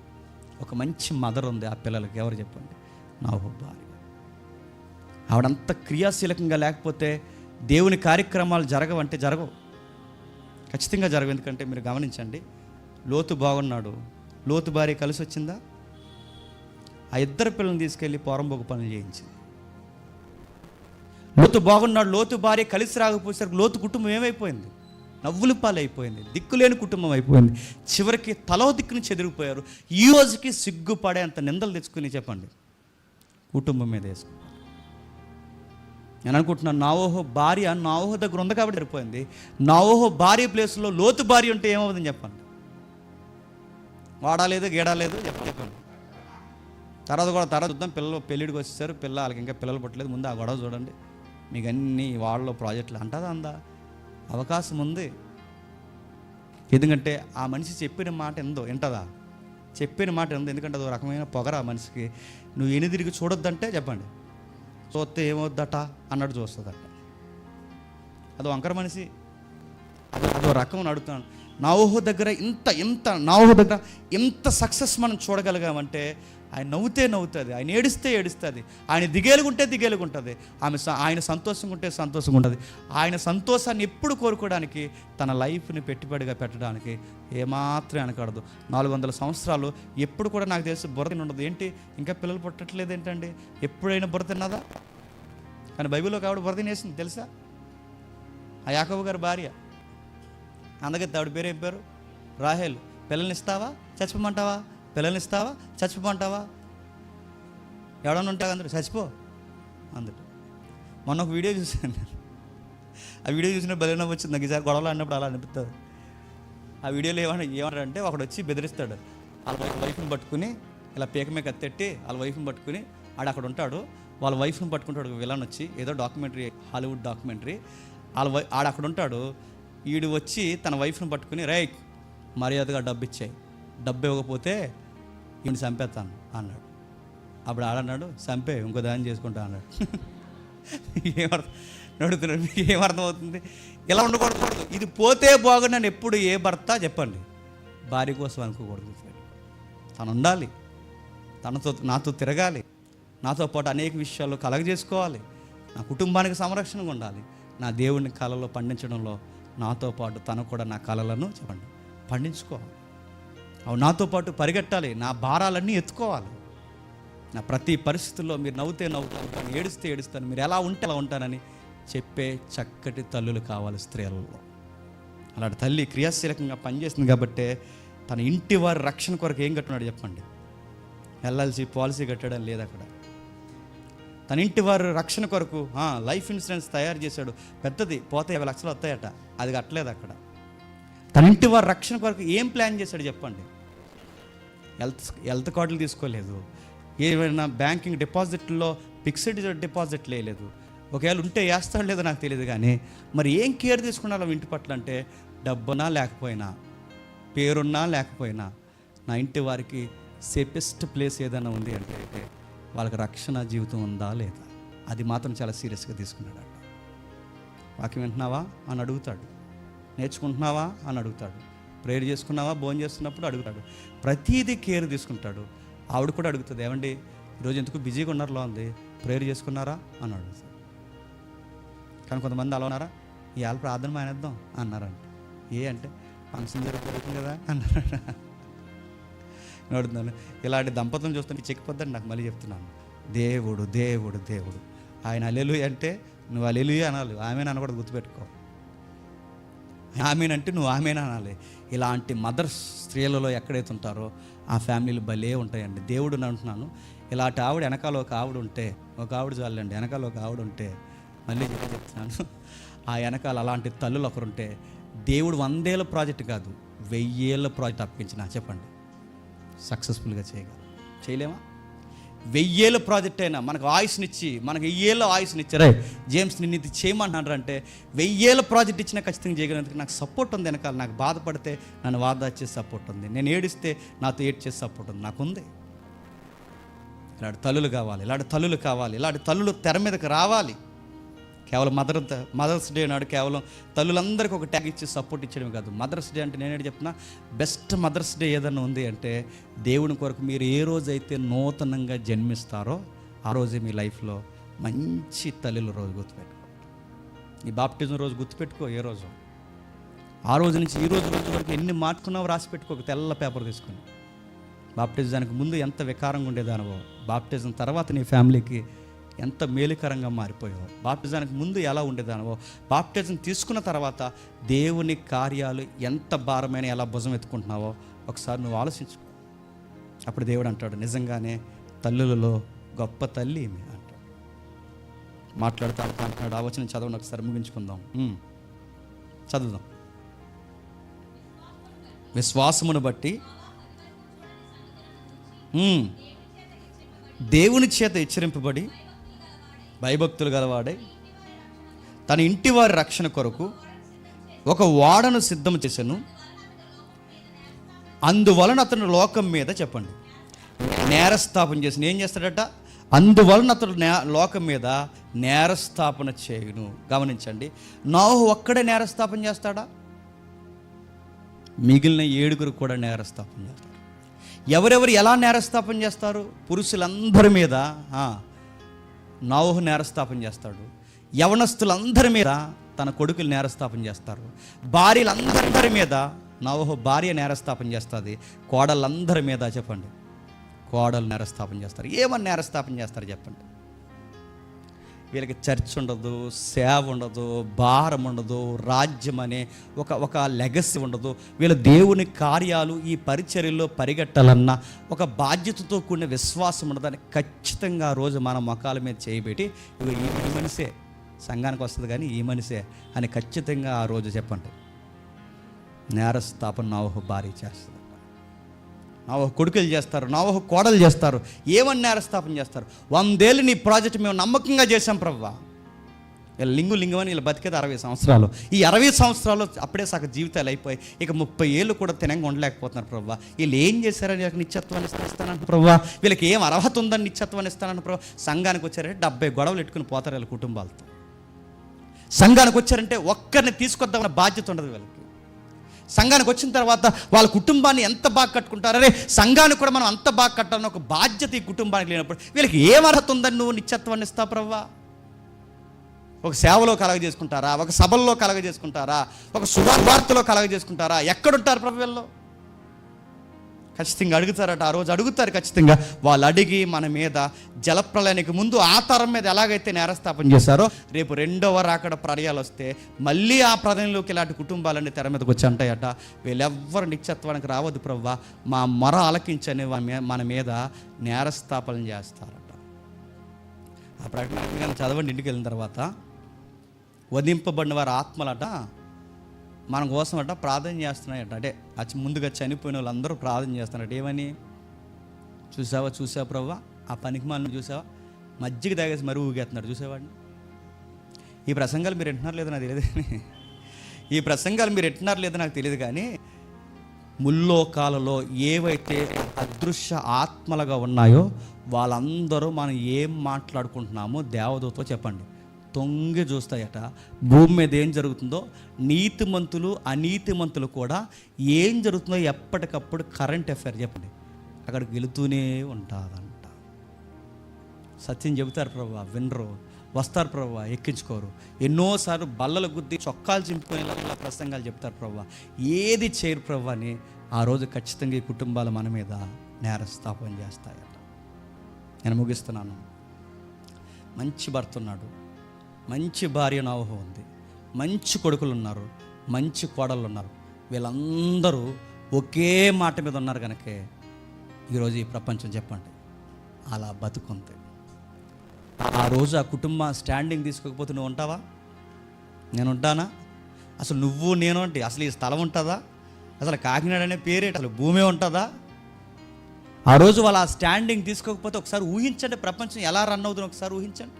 ఒక మంచి మదర్ ఉంది ఆ పిల్లలకి, ఎవరు చెప్పండి? నోవహు భార్య. ఆవిడంత క్రియాశీలకంగా లేకపోతే దేవుని కార్యక్రమాలు జరగవంటే జరగవు, ఖచ్చితంగా జరగవు. ఎందుకంటే మీరు గమనించండి, లోతు బాగున్నాడు, లోతు భార్య కలిసి వచ్చిందా? ఆ ఇద్దరు పిల్లల్ని తీసుకెళ్ళి పోరంబోకు పనులు చేయించింది. లోతు బాగున్నాడు, లోతు భార్య కలిసి రాకపోయేసరికి లోతు కుటుంబం ఏమైపోయింది? నవ్వులు పాలైపోయింది, దిక్కులేని కుటుంబం అయిపోయింది. చివరికి తలో దిక్కుని చెదిరిపోయారు. ఈ రోజుకి సిగ్గుపడే అంత నిందలు తెచ్చుకుని చెప్పండి కుటుంబం మీద వేసుకున్నారు. నేను అనుకుంటున్నాను, నోవహు భార్య నోవహు దగ్గర ఉంది కాబట్టి సరిపోయింది. నోవహు భార్య ప్లేస్లో లోతు భార్య ఉంటే ఏమవుతుందని చెప్పండి? వాడాలేదు గీడాలేదు చెప్పండి. తర్వాత చూద్దాం. పిల్లలు పెళ్ళిడికి వచ్చేసారు, వాళ్ళకి ఇంకా పిల్లలు పుట్టలేదు, ముందు ఆ గొడవ చూడండి. మీకు అన్ని వాళ్ళలో ప్రాజెక్టులు అందా అవకాశం ఉంది. ఎందుకంటే ఆ మనిషి చెప్పిన మాట వింటదా? చెప్పిన మాట ఎందుకంటే అది ఒక రకమైన పొగర ఆ మనిషికి. నువ్వు ఎన్ని తిరిగి చూడొద్దంటే చెప్పండి, చూస్తే ఏమవుద్దట అన్నట్టు చూస్తుందట. అది వంకర మనిషి, అదో రకం అడుగుతున్నాను. నోవహు దగ్గర ఇంత సక్సెస్ మనం చూడగలిగామంటే ఆయన నవ్వుతే నవ్వుతుంది, ఆయన ఏడిస్తే ఏడుస్తుంది, ఆయన దిగేలుగుంటే దిగేలుగుంటుంది, ఆయన సంతోషంగా ఉంటే సంతోషంగా ఉంటుంది. ఆయన సంతోషాన్ని ఎప్పుడు కోరుకోవడానికి, తన లైఫ్ని పెట్టుబడిగా పెట్టడానికి ఏమాత్రం వెనకడదు. 400 సంవత్సరాలు ఎప్పుడు కూడా నాకు తెలిసి బుర్ర ఉండదు. ఏంటి ఇంకా పిల్లలు పుట్టట్లేదు ఏంటండి? ఎప్పుడైనా బుర్ర తిన్నదా? కానీ బైబిల్లో ఆవిడ బుర్ర తినేసింది తెలుసా? ఆ యాకోబు గారి భార్య. అందుకే ఆవిడ పేరు ఏం పేరు? రాహేల్, పిల్లల్ని ఇస్తావా చచ్చిపోమంటావా, పిల్లల్ని ఇస్తావా చచ్చిపోమంటావా, ఎవడన్నా ఉంటా అందరూ చచ్చిపో అందుకు. మొన్న ఒక వీడియో చూసాను నేను, ఆ వీడియో చూసిన బలైన వచ్చింది నాకు. ఈసారి గొడవలు అన్నప్పుడు అలా అనిపిస్తుంది. ఆ వీడియోలో ఏమంటారంటే ఒకడు వచ్చి బెదిరిస్తాడు, వాళ్ళ వైఫ్ని పట్టుకుని ఇలా పీక మీద కత్తెట్టి వాళ్ళ వైఫ్ని పట్టుకుని అక్కడ ఉంటాడు. వాళ్ళ వైఫ్ని పట్టుకుంటాడు విలన్ వచ్చి, ఏదో డాక్యుమెంటరీ, హాలీవుడ్ డాక్యుమెంటరీ. అక్కడ ఉంటాడు. వీడు వచ్చి తన వైఫ్ని పట్టుకుని రైట్ మర్యాదగా డబ్బు ఇచ్చాయి, డబ్బు ఇవ్వకపోతే ఈయన చంపేస్తాను అన్నాడు. అప్పుడు ఆడన్నాడు చంపే ఇంకో దాన్ని చేసుకుంటా అన్నాడు. నడుతున్నాడు. మీకు ఏమర్థమవుతుంది? ఇలా ఉండకూడదు. ఇది పోతే బాగుండని ఎప్పుడు ఏ భర్త చెప్పండి భార్య కోసం అనుకోకూడదు. తను ఉండాలి, నాతో తిరగాలి, నాతో పాటు అనేక విషయాల్లో కలగజేసుకోవాలి, నా కుటుంబానికి సంరక్షణగా ఉండాలి, నా దేవుడిని కళలో పండించడంలో నాతో పాటు తను కూడా నా కళలను చెప్పండి పండించుకోవాలి. అవి నాతో పాటు పరిగెట్టాలి, నా భారాలన్నీ ఎత్తుకోవాలి. నా ప్రతి పరిస్థితుల్లో మీరు నవ్వుతే నవ్వుతాను, ఏడుస్తే ఏడుస్తాను, మీరు ఎలా ఉంటే అలా ఉంటానని చెప్పే చక్కటి తల్లులు కావాలి స్త్రీలలో. అలాంటి తల్లి క్రియాశీలకంగా పనిచేస్తుంది కాబట్టే తన ఇంటి వారి రక్షణ కొరకు ఏం కట్టున్నాడు చెప్పండి. ఎల్ఎల్సి పాలసీ కట్టడం లేదు అక్కడ. తన ఇంటి వారి రక్షణ కొరకు లైఫ్ ఇన్సూరెన్స్ తయారు చేశాడు, పెద్దది, పోతే 50 లక్షలు వస్తాయట, అది కట్టలేదు అక్కడ. తన ఇంటి వారి రక్షణ కొరకు ఏం ప్లాన్ చేశాడు చెప్పండి. హెల్త్ కార్డులు తీసుకోలేదు, ఏమైనా బ్యాంకింగ్ డిపాజిట్లో ఫిక్స్డ్ డిపాజిట్ లేదు. ఒకవేళ ఉంటే వేస్తాడు లేదో నాకు తెలియదు, కానీ మరి ఏం కేర్ తీసుకున్నారో ఇంటి పట్ల అంటే డబ్బునా లేకపోయినా, పేరున్నా లేకపోయినా, నా ఇంటి వారికి సేఫెస్ట్ ప్లేస్ ఏదైనా ఉంది అంటే వాళ్ళకి రక్షణ జీవితం ఉందా లేదా, అది మాత్రం చాలా సీరియస్గా తీసుకున్నాడు. వాక్యం వింటున్నావా అని అడుగుతాడు, నేర్చుకుంటున్నావా అని అడుగుతాడు, ప్రేయర్ చేసుకున్నావా భోజనం చేస్తున్నప్పుడు అడుగుతాడు, ప్రతీదీ కేర్ తీసుకుంటాడు. ఆవిడ కూడా అడుగుతుంది, ఏమండి ఈరోజు ఎందుకు బిజీగా ఉన్నారులో ఉంది, ప్రేయర్ చేసుకున్నారా అని అడుగుతాడు. కానీ కొంతమంది అలా ఉన్నారా, ఇవాళ ప్రార్థన మానేద్దాం అన్నారంట. అంటే ఫంక్షన్ జరుగుతుంది కదా అన్నారట. అడుగుతున్నాను, ఇలాంటి దంపతులను చూస్తుంటే చెక్కిపోద్దని నాకు మళ్ళీ చెప్తున్నాను. దేవుడు దేవుడు దేవుడు ఆయన హల్లెలూయా అంటే నువ్వు హల్లెలూయా అనాలి, ఆమెను అనకూడదు, గుర్తుపెట్టుకో. ఆమెనంటే నువ్వు ఆమెను అనాలి. ఇలాంటి మదర్స్ స్త్రీలలో ఎక్కడైతే ఉంటారో ఆ ఫ్యామిలీలు భలే ఉంటాయండి. దేవుడు అంటున్నాను, ఇలాంటి ఆవిడ వెనకాల ఒక ఆవిడ ఉంటే, ఒక ఆవిడ చాలండి, వెనకాల ఒక ఆవిడ ఉంటే, మళ్ళీ చెప్తున్నాను, ఆ వెనకాల అలాంటి తల్లులు ఒకరుంటే దేవుడు 100 ఏళ్ళ ప్రాజెక్ట్ కాదు 1000 ఏళ్ళ ప్రాజెక్ట్ అప్పగించిన చెప్పండి సక్సెస్ఫుల్గా చేయలేమా? 1000 ఏళ్ళ ప్రాజెక్ట్ అయినా మనకు ఆయుష్నిచ్చి, మనకు 1000 ఏళ్ళ ఆయుష్నిచ్చారే, జేమ్స్ నిన్ను ఇది చేయమంటున్నారు అంటే 1000 ఏళ్ళ ప్రాజెక్ట్ ఇచ్చినా ఖచ్చితంగా చేయగలిగినందుకు నాకు సపోర్ట్ ఉంది వెనకాల. నాకు బాధపడితే నన్ను వాదాచే సపోర్ట్ ఉంది, నేను ఏడిస్తే నాతో ఏడ్చే సపోర్ట్ ఉంది, నాకుంది. ఇలాంటి తల్లులు కావాలి, ఇలాంటి తల్లులు కావాలి, ఇలాంటి తల్లులు తెర మీదకి రావాలి. కేవలం మదర్స్ డే నాడు కేవలం తల్లులందరికీ ఒక ట్యాగ్ ఇచ్చి సపోర్ట్ ఇచ్చడమే కాదు. మదర్స్ డే అంటే నేనేంటి చెప్తున్నా, బెస్ట్ మదర్స్ డే ఏదన్నా ఉంది అంటే దేవుని కొరకు మీరు ఏ రోజైతే నూతనంగా జన్మిస్తారో ఆ రోజే మీ లైఫ్లో మంచి తల్లుల రోజు గుర్తుపెట్టుకో. నీ బాప్టిజం రోజు గుర్తుపెట్టుకో, ఏ రోజు ఆ రోజు నుంచి ఈ రోజు వరకు ఎన్ని మార్చుకున్నావో రాసి పెట్టుకో, ఒక తెల్ల పేపర్ తీసుకొని. బాప్టిజానికి ముందు ఎంత వికారంగా ఉండేదానివో, బాప్టిజం తర్వాత నీ ఫ్యామిలీకి ఎంత మేలుకరంగా మారిపోయావో, బాప్టిజానికి ముందు ఎలా ఉండేదానివో, బాప్టిజం తీసుకున్న తర్వాత దేవుని కార్యాలు ఎంత భారమైన ఎలా భుజం ఎత్తుకుంటున్నావో ఒకసారి నువ్వు ఆలోచించుకో. అప్పుడు దేవుడు అంటాడు, నిజంగానే తల్లులలో గొప్ప తల్లి ఈమె అంటాడు. మాట్లాడుతూ అంటున్నాడు. ఆ వచనం చదవండి ఒకసారి, ముగించుకుందాం. చదువుదాం. విశ్వాసమును బట్టి దేవుని చేత హెచ్చరింపబడి భయభక్తులు గలవాడై తన ఇంటి వారి రక్షణ కొరకు ఒక ఓడను సిద్ధం చేశాను, అందువలన అతను లోకం మీద చెప్పండి నేరస్థాపన చేసిన. ఏం చేస్తాడట? అందువలన అతడు లోకం మీద నేరస్థాపన చేయును. గమనించండి, నోహు ఒక్కడే నేరస్థాపన చేస్తాడా? మిగిలిన 7 కూడా నేరస్థాపన చేస్తారు. ఎవరెవరు ఎలా నేరస్థాపన చేస్తారు? పురుషులందరి మీద నోహు నేరస్థాపన చేస్తాడు. యవనస్తులందరి మీద తన కొడుకులు నేరస్థాపన చేస్తారు. భార్యలందరి మీద నోహు భార్య నేరస్థాపన చేస్తుంది. కోడళ్ళందరి మీద చెప్పండి కోడలు నేరస్థాపన చేస్తారు. ఏమని నేరస్థాపన చేస్తారు చెప్పండి? వీళ్ళకి చర్చ్ ఉండదు, సేవ ఉండదు, భారం ఉండదు, రాజ్యం అనే ఒక లెగసీ ఉండదు. వీళ్ళ దేవుని కార్యాలు ఈ పరిచర్యలో పరిగెట్టాలన్న ఒక బాధ్యతతో కూడిన విశ్వాసం ఉండదని ఖచ్చితంగా ఆ రోజు మన మొఖాల మీద చేయబెట్టి ఈ మనిషే సంఘానికి వస్తుంది కానీ ఈ మనిషే అని ఖచ్చితంగా ఆ రోజు చెప్పండి. నేరస్థాపన నోవహు భార్య చేస్తుంది, నోవహు కొడుకులు చేస్తారు, నోవహు కోడలు చేస్తారు. ఏమని నేరస్థాపన చేస్తారు? 100 ఏళ్ళు నీ ప్రాజెక్ట్ మేము నమ్మకంగా చేశాం ప్రభువా. వీళ్ళ లింగం అని వీళ్ళు బతికేది 60 సంవత్సరాలు. ఈ 60 సంవత్సరాలు అప్పుడే సగం జీవితాలు అయిపోయి ఇక 30 ఏళ్ళు కూడా తినంగా ఉండలేకపోతున్నారు ప్రభువా. వీళ్ళు ఏం చేశారని నిత్యత్వాన్ని ఇస్తానంట ప్రభువా. వీళ్ళకి ఏం అర్హత ఉందని నిత్యత్వాన్ని ఇస్తానంట ప్రభావ. సంఘానికి వచ్చారంటే 70 గొడవలు ఎట్టుకుని పోతారు వీళ్ళ కుటుంబాలతో. సంఘానికి వచ్చారంటే ఒక్కరిని తీసుకొద్దామన్న బాధ్యత ఉండదు వీళ్ళకి. సంఘానికి వచ్చిన తర్వాత వాళ్ళ కుటుంబాన్ని ఎంత బాగా కట్టుకుంటారు, అరే సంఘాన్ని కూడా మనం అంత బాగా కట్టాలని ఒక బాధ్యత ఈ కుటుంబానికి లేనప్పుడు వీళ్ళకి ఏం అర్హత ఉందని నువ్వు నిత్యత్వాన్ని ఇస్తావు ప్రభువా? ఒక సేవలో కలగజేసుకుంటారా, ఒక సభల్లో కలగజేసుకుంటారా, ఒక శుభవార్తలో కలగజేసుకుంటారా? ఎక్కడుంటారు ప్రభు వీళ్ళు? ఖచ్చితంగా అడుగుతారట. ఆ రోజు అడుగుతారు ఖచ్చితంగా. వాళ్ళు అడిగి మన మీద జలప్రలయానికి ముందు ఆ తరం మీద ఎలాగైతే నేరస్థాపన చేశారో రేపు 2వ రాకడ ప్రళయాలు వస్తే మళ్ళీ ఆ ప్రళయంలోకి ఇలాంటి కుటుంబాలన్నీ తెర మీదకి వచ్చి అంటాయట, వీళ్ళెవ్వరు నిత్యత్వానికి రావద్దు ప్రభువా, మా మొర ఆలకించని మన మీద నేరస్థాపన చేస్తారట. ఆ ప్రకటన చదవండి. ఇంటికి వెళ్ళిన తర్వాత వధింపబడిన వారి ఆత్మలట మన కోసం అట ప్రార్థన చేస్తున్నాయట. అంటే ముందుగా చనిపోయిన వాళ్ళందరూ ప్రార్థన చేస్తున్నారట. ఏమని? చూసావా ప్రభువా, ఆ పనికి మనం చూసావా, మజ్జిగ తాగేసి మరీ ఊగేస్తున్నాడు చూసేవాడిని. ఈ ప్రసంగాలు మీరు వింటున్నారు లేదో నాకు తెలియదు కానీ నాకు తెలియదు కానీ ముల్లోకాలలో ఏవైతే అదృశ్య ఆత్మలుగా ఉన్నాయో వాళ్ళందరూ మనం ఏం మాట్లాడుకుంటున్నామో దేవదూతతో చెప్పండి తొంగి చూస్తాయట. భూమి మీద ఏం జరుగుతుందో నీతిమంతులు అనీతిమంతులు కూడా ఏం జరుగుతుందో ఎప్పటికప్పుడు కరెంట్ అఫైర్ చెప్పండి అక్కడికి వెళుతూనే ఉంటారంట. సత్యం చెబుతారు ప్రభువా, వినరు. వస్తారు ప్రభువా, ఎక్కించుకోరు. ఎన్నోసార్లు బల్లలు గుద్ది చొక్కాలు చింపుకునేలా ప్రసంగాలు చెప్తారు ప్రభువా, ఏది చేయరు ప్రభువా అని ఆ రోజు ఖచ్చితంగా ఈ కుటుంబాలు మన మీద నేరస్థాపన చేస్తాయట. నేను ముగిస్తున్నాను. మంచి భర్త ఉన్నాడు, మంచి భార్య నోవహు ఉంది, మంచి కొడుకులు ఉన్నారు, మంచి కోడళ్ళు ఉన్నారు. వీళ్ళందరూ ఒకే మాట మీద ఉన్నారు కనుకే ఈరోజు ఈ ప్రపంచం చెప్పండి అలా బతుకుంది. ఆ రోజు ఆ కుటుంబం స్టాండింగ్ తీసుకోకపోతే నువ్వు ఉంటావా? నేను ఉంటానా? అసలు నువ్వు నేను అంటే అసలు ఈ స్థలం ఉంటుందా? అసలు కాకినాడ అనే పేరేట అసలు భూమి ఉంటుందా? ఆ రోజు వాళ్ళు ఆ స్టాండింగ్ తీసుకోకపోతే ఒకసారి ఊహించండి ప్రపంచం ఎలా రన్ అవుతుందో ఒకసారి ఊహించండి.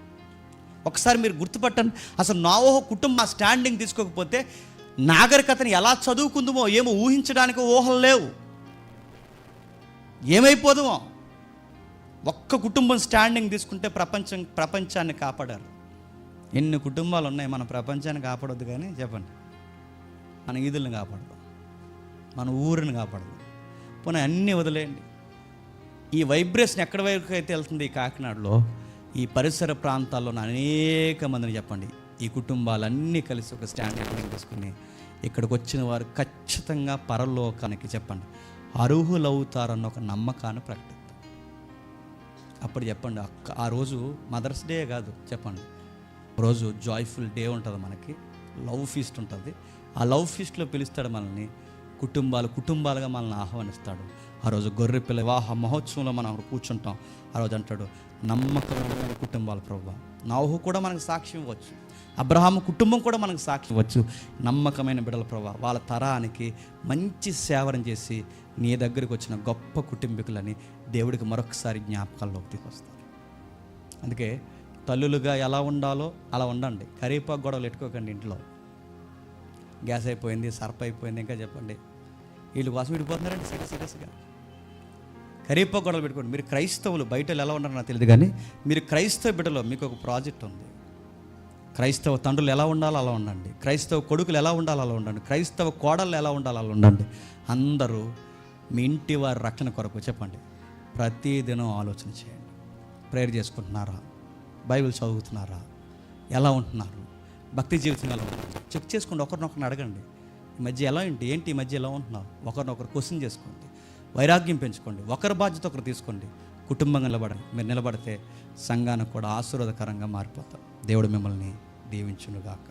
ఒకసారి మీరు గుర్తుపట్టండి. అసలు నోవహు కుటుంబం స్టాండింగ్ తీసుకోకపోతే నాగరికతని ఎలా చదువుకుందామో ఏమో ఊహించడానికి ఊహలు లేవు. ఏమైపోదుమో. ఒక్క కుటుంబం స్టాండింగ్ తీసుకుంటే ప్రపంచాన్ని కాపాడారు. ఎన్ని కుటుంబాలు ఉన్నాయి. మన ప్రపంచాన్ని కాపాడొద్దు కానీ చెప్పండి, మన ఈదుల్ని కాపాడదు, మన ఊరిని కాపాడదు. పోనీ అన్నీ వదిలేయండి. ఈ వైబ్రేషన్ ఎక్కడి వరకు అయితే వెళ్తుంది ఈ కాకినాడలో, ఈ పరిసర ప్రాంతాల్లో అనేక మందిని చెప్పండి ఈ కుటుంబాలన్నీ కలిసి ఒక స్టాండింగ్ తీసుకుని ఇక్కడికి వచ్చిన వారు ఖచ్చితంగా పరలోకానికి చెప్పండి అర్హులవుతారన్న ఒక నమ్మకాన్ని ప్రకటిస్తారు. అప్పుడు చెప్పండి ఆ రోజు మదర్స్ డే కాదు చెప్పండి, రోజు జాయ్ఫుల్ డే ఉంటుంది, మనకి లవ్ ఫీస్ట్ ఉంటుంది. ఆ లవ్ ఫీస్ట్లో పిలుస్తాడు మనల్ని, కుటుంబాలుగా మనల్ని ఆహ్వానిస్తాడు. ఆ రోజు గొర్రెపిల్ల వివాహ మహోత్సవంలో మనం కూర్చుంటాం. ఆ రోజు అంటాడు నమ్మకమైన కుటుంబాలు ప్రభువా. నోవహు కూడా మనకు సాక్ష్యం ఇవ్వచ్చు, అబ్రహాము కుటుంబం కూడా మనకు సాక్ష్యం ఇవ్వచ్చు. నమ్మకమైన బిడ్డల ప్రభువా, వాళ్ళ తరానికి మంచి సేవనం చేసి నీ దగ్గరికి వచ్చిన గొప్ప కుటుంబీకులని దేవుడికి మరొకసారి జ్ఞాపకాల్లోకి తీసుకొస్తారు. అందుకే తల్లులుగా ఎలా ఉండాలో అలా ఉండండి. కరివేపాకు గొడవలు పెట్టుకోకండి ఇంట్లో. గ్యాస్ అయిపోయింది, సర్ఫ్ అయిపోయింది, ఇంకా చెప్పండి వీళ్ళు కోసం విడిపోతున్నారండి సీరియస్గా. కరివేపాకు గొడవలు పెట్టుకోండి. మీరు క్రైస్తవులు, బయట ఎలా ఉన్నారో నాకు తెలియదు కానీ మీరు క్రైస్తవ బిడ్డలో మీకు ఒక ప్రాజెక్ట్ ఉంది. క్రైస్తవ తండ్రులు ఎలా ఉండాలో అలా ఉండండి, క్రైస్తవ కొడుకులు ఎలా ఉండాలో అలా ఉండండి, క్రైస్తవ కోడళ్ళు ఎలా ఉండాలో అలా ఉండండి. అందరూ మీ ఇంటి వారి రక్షణ కొరకు చెప్పండి ప్రతిదినం ఆలోచన చేయండి. ప్రేయర్ చేసుకుంటున్నారా? బైబిల్ చదువుతున్నారా? ఎలా ఉంటున్నారు? భక్తి జీవితం ఎలా ఉంటుంది చెక్ చేసుకోండి. ఒకరినొకరిని అడగండి, ఈ మధ్య ఎలా ఏంటి ఈ మధ్య ఎలా ఉంటున్నావు? ఒకరినొకరు క్వశ్చన్ చేసుకోండి. వైరాగ్యం పెంచుకోండి. ఒకరి బాధ్యత ఒకరు తీసుకోండి. కుటుంబంగా నిలబడండి. మీరు నిలబడితే సంఘానికి కూడా ఆశీర్వాదకరంగా మారిపోతారు. దేవుడు మిమ్మల్ని దీవించునుగాక.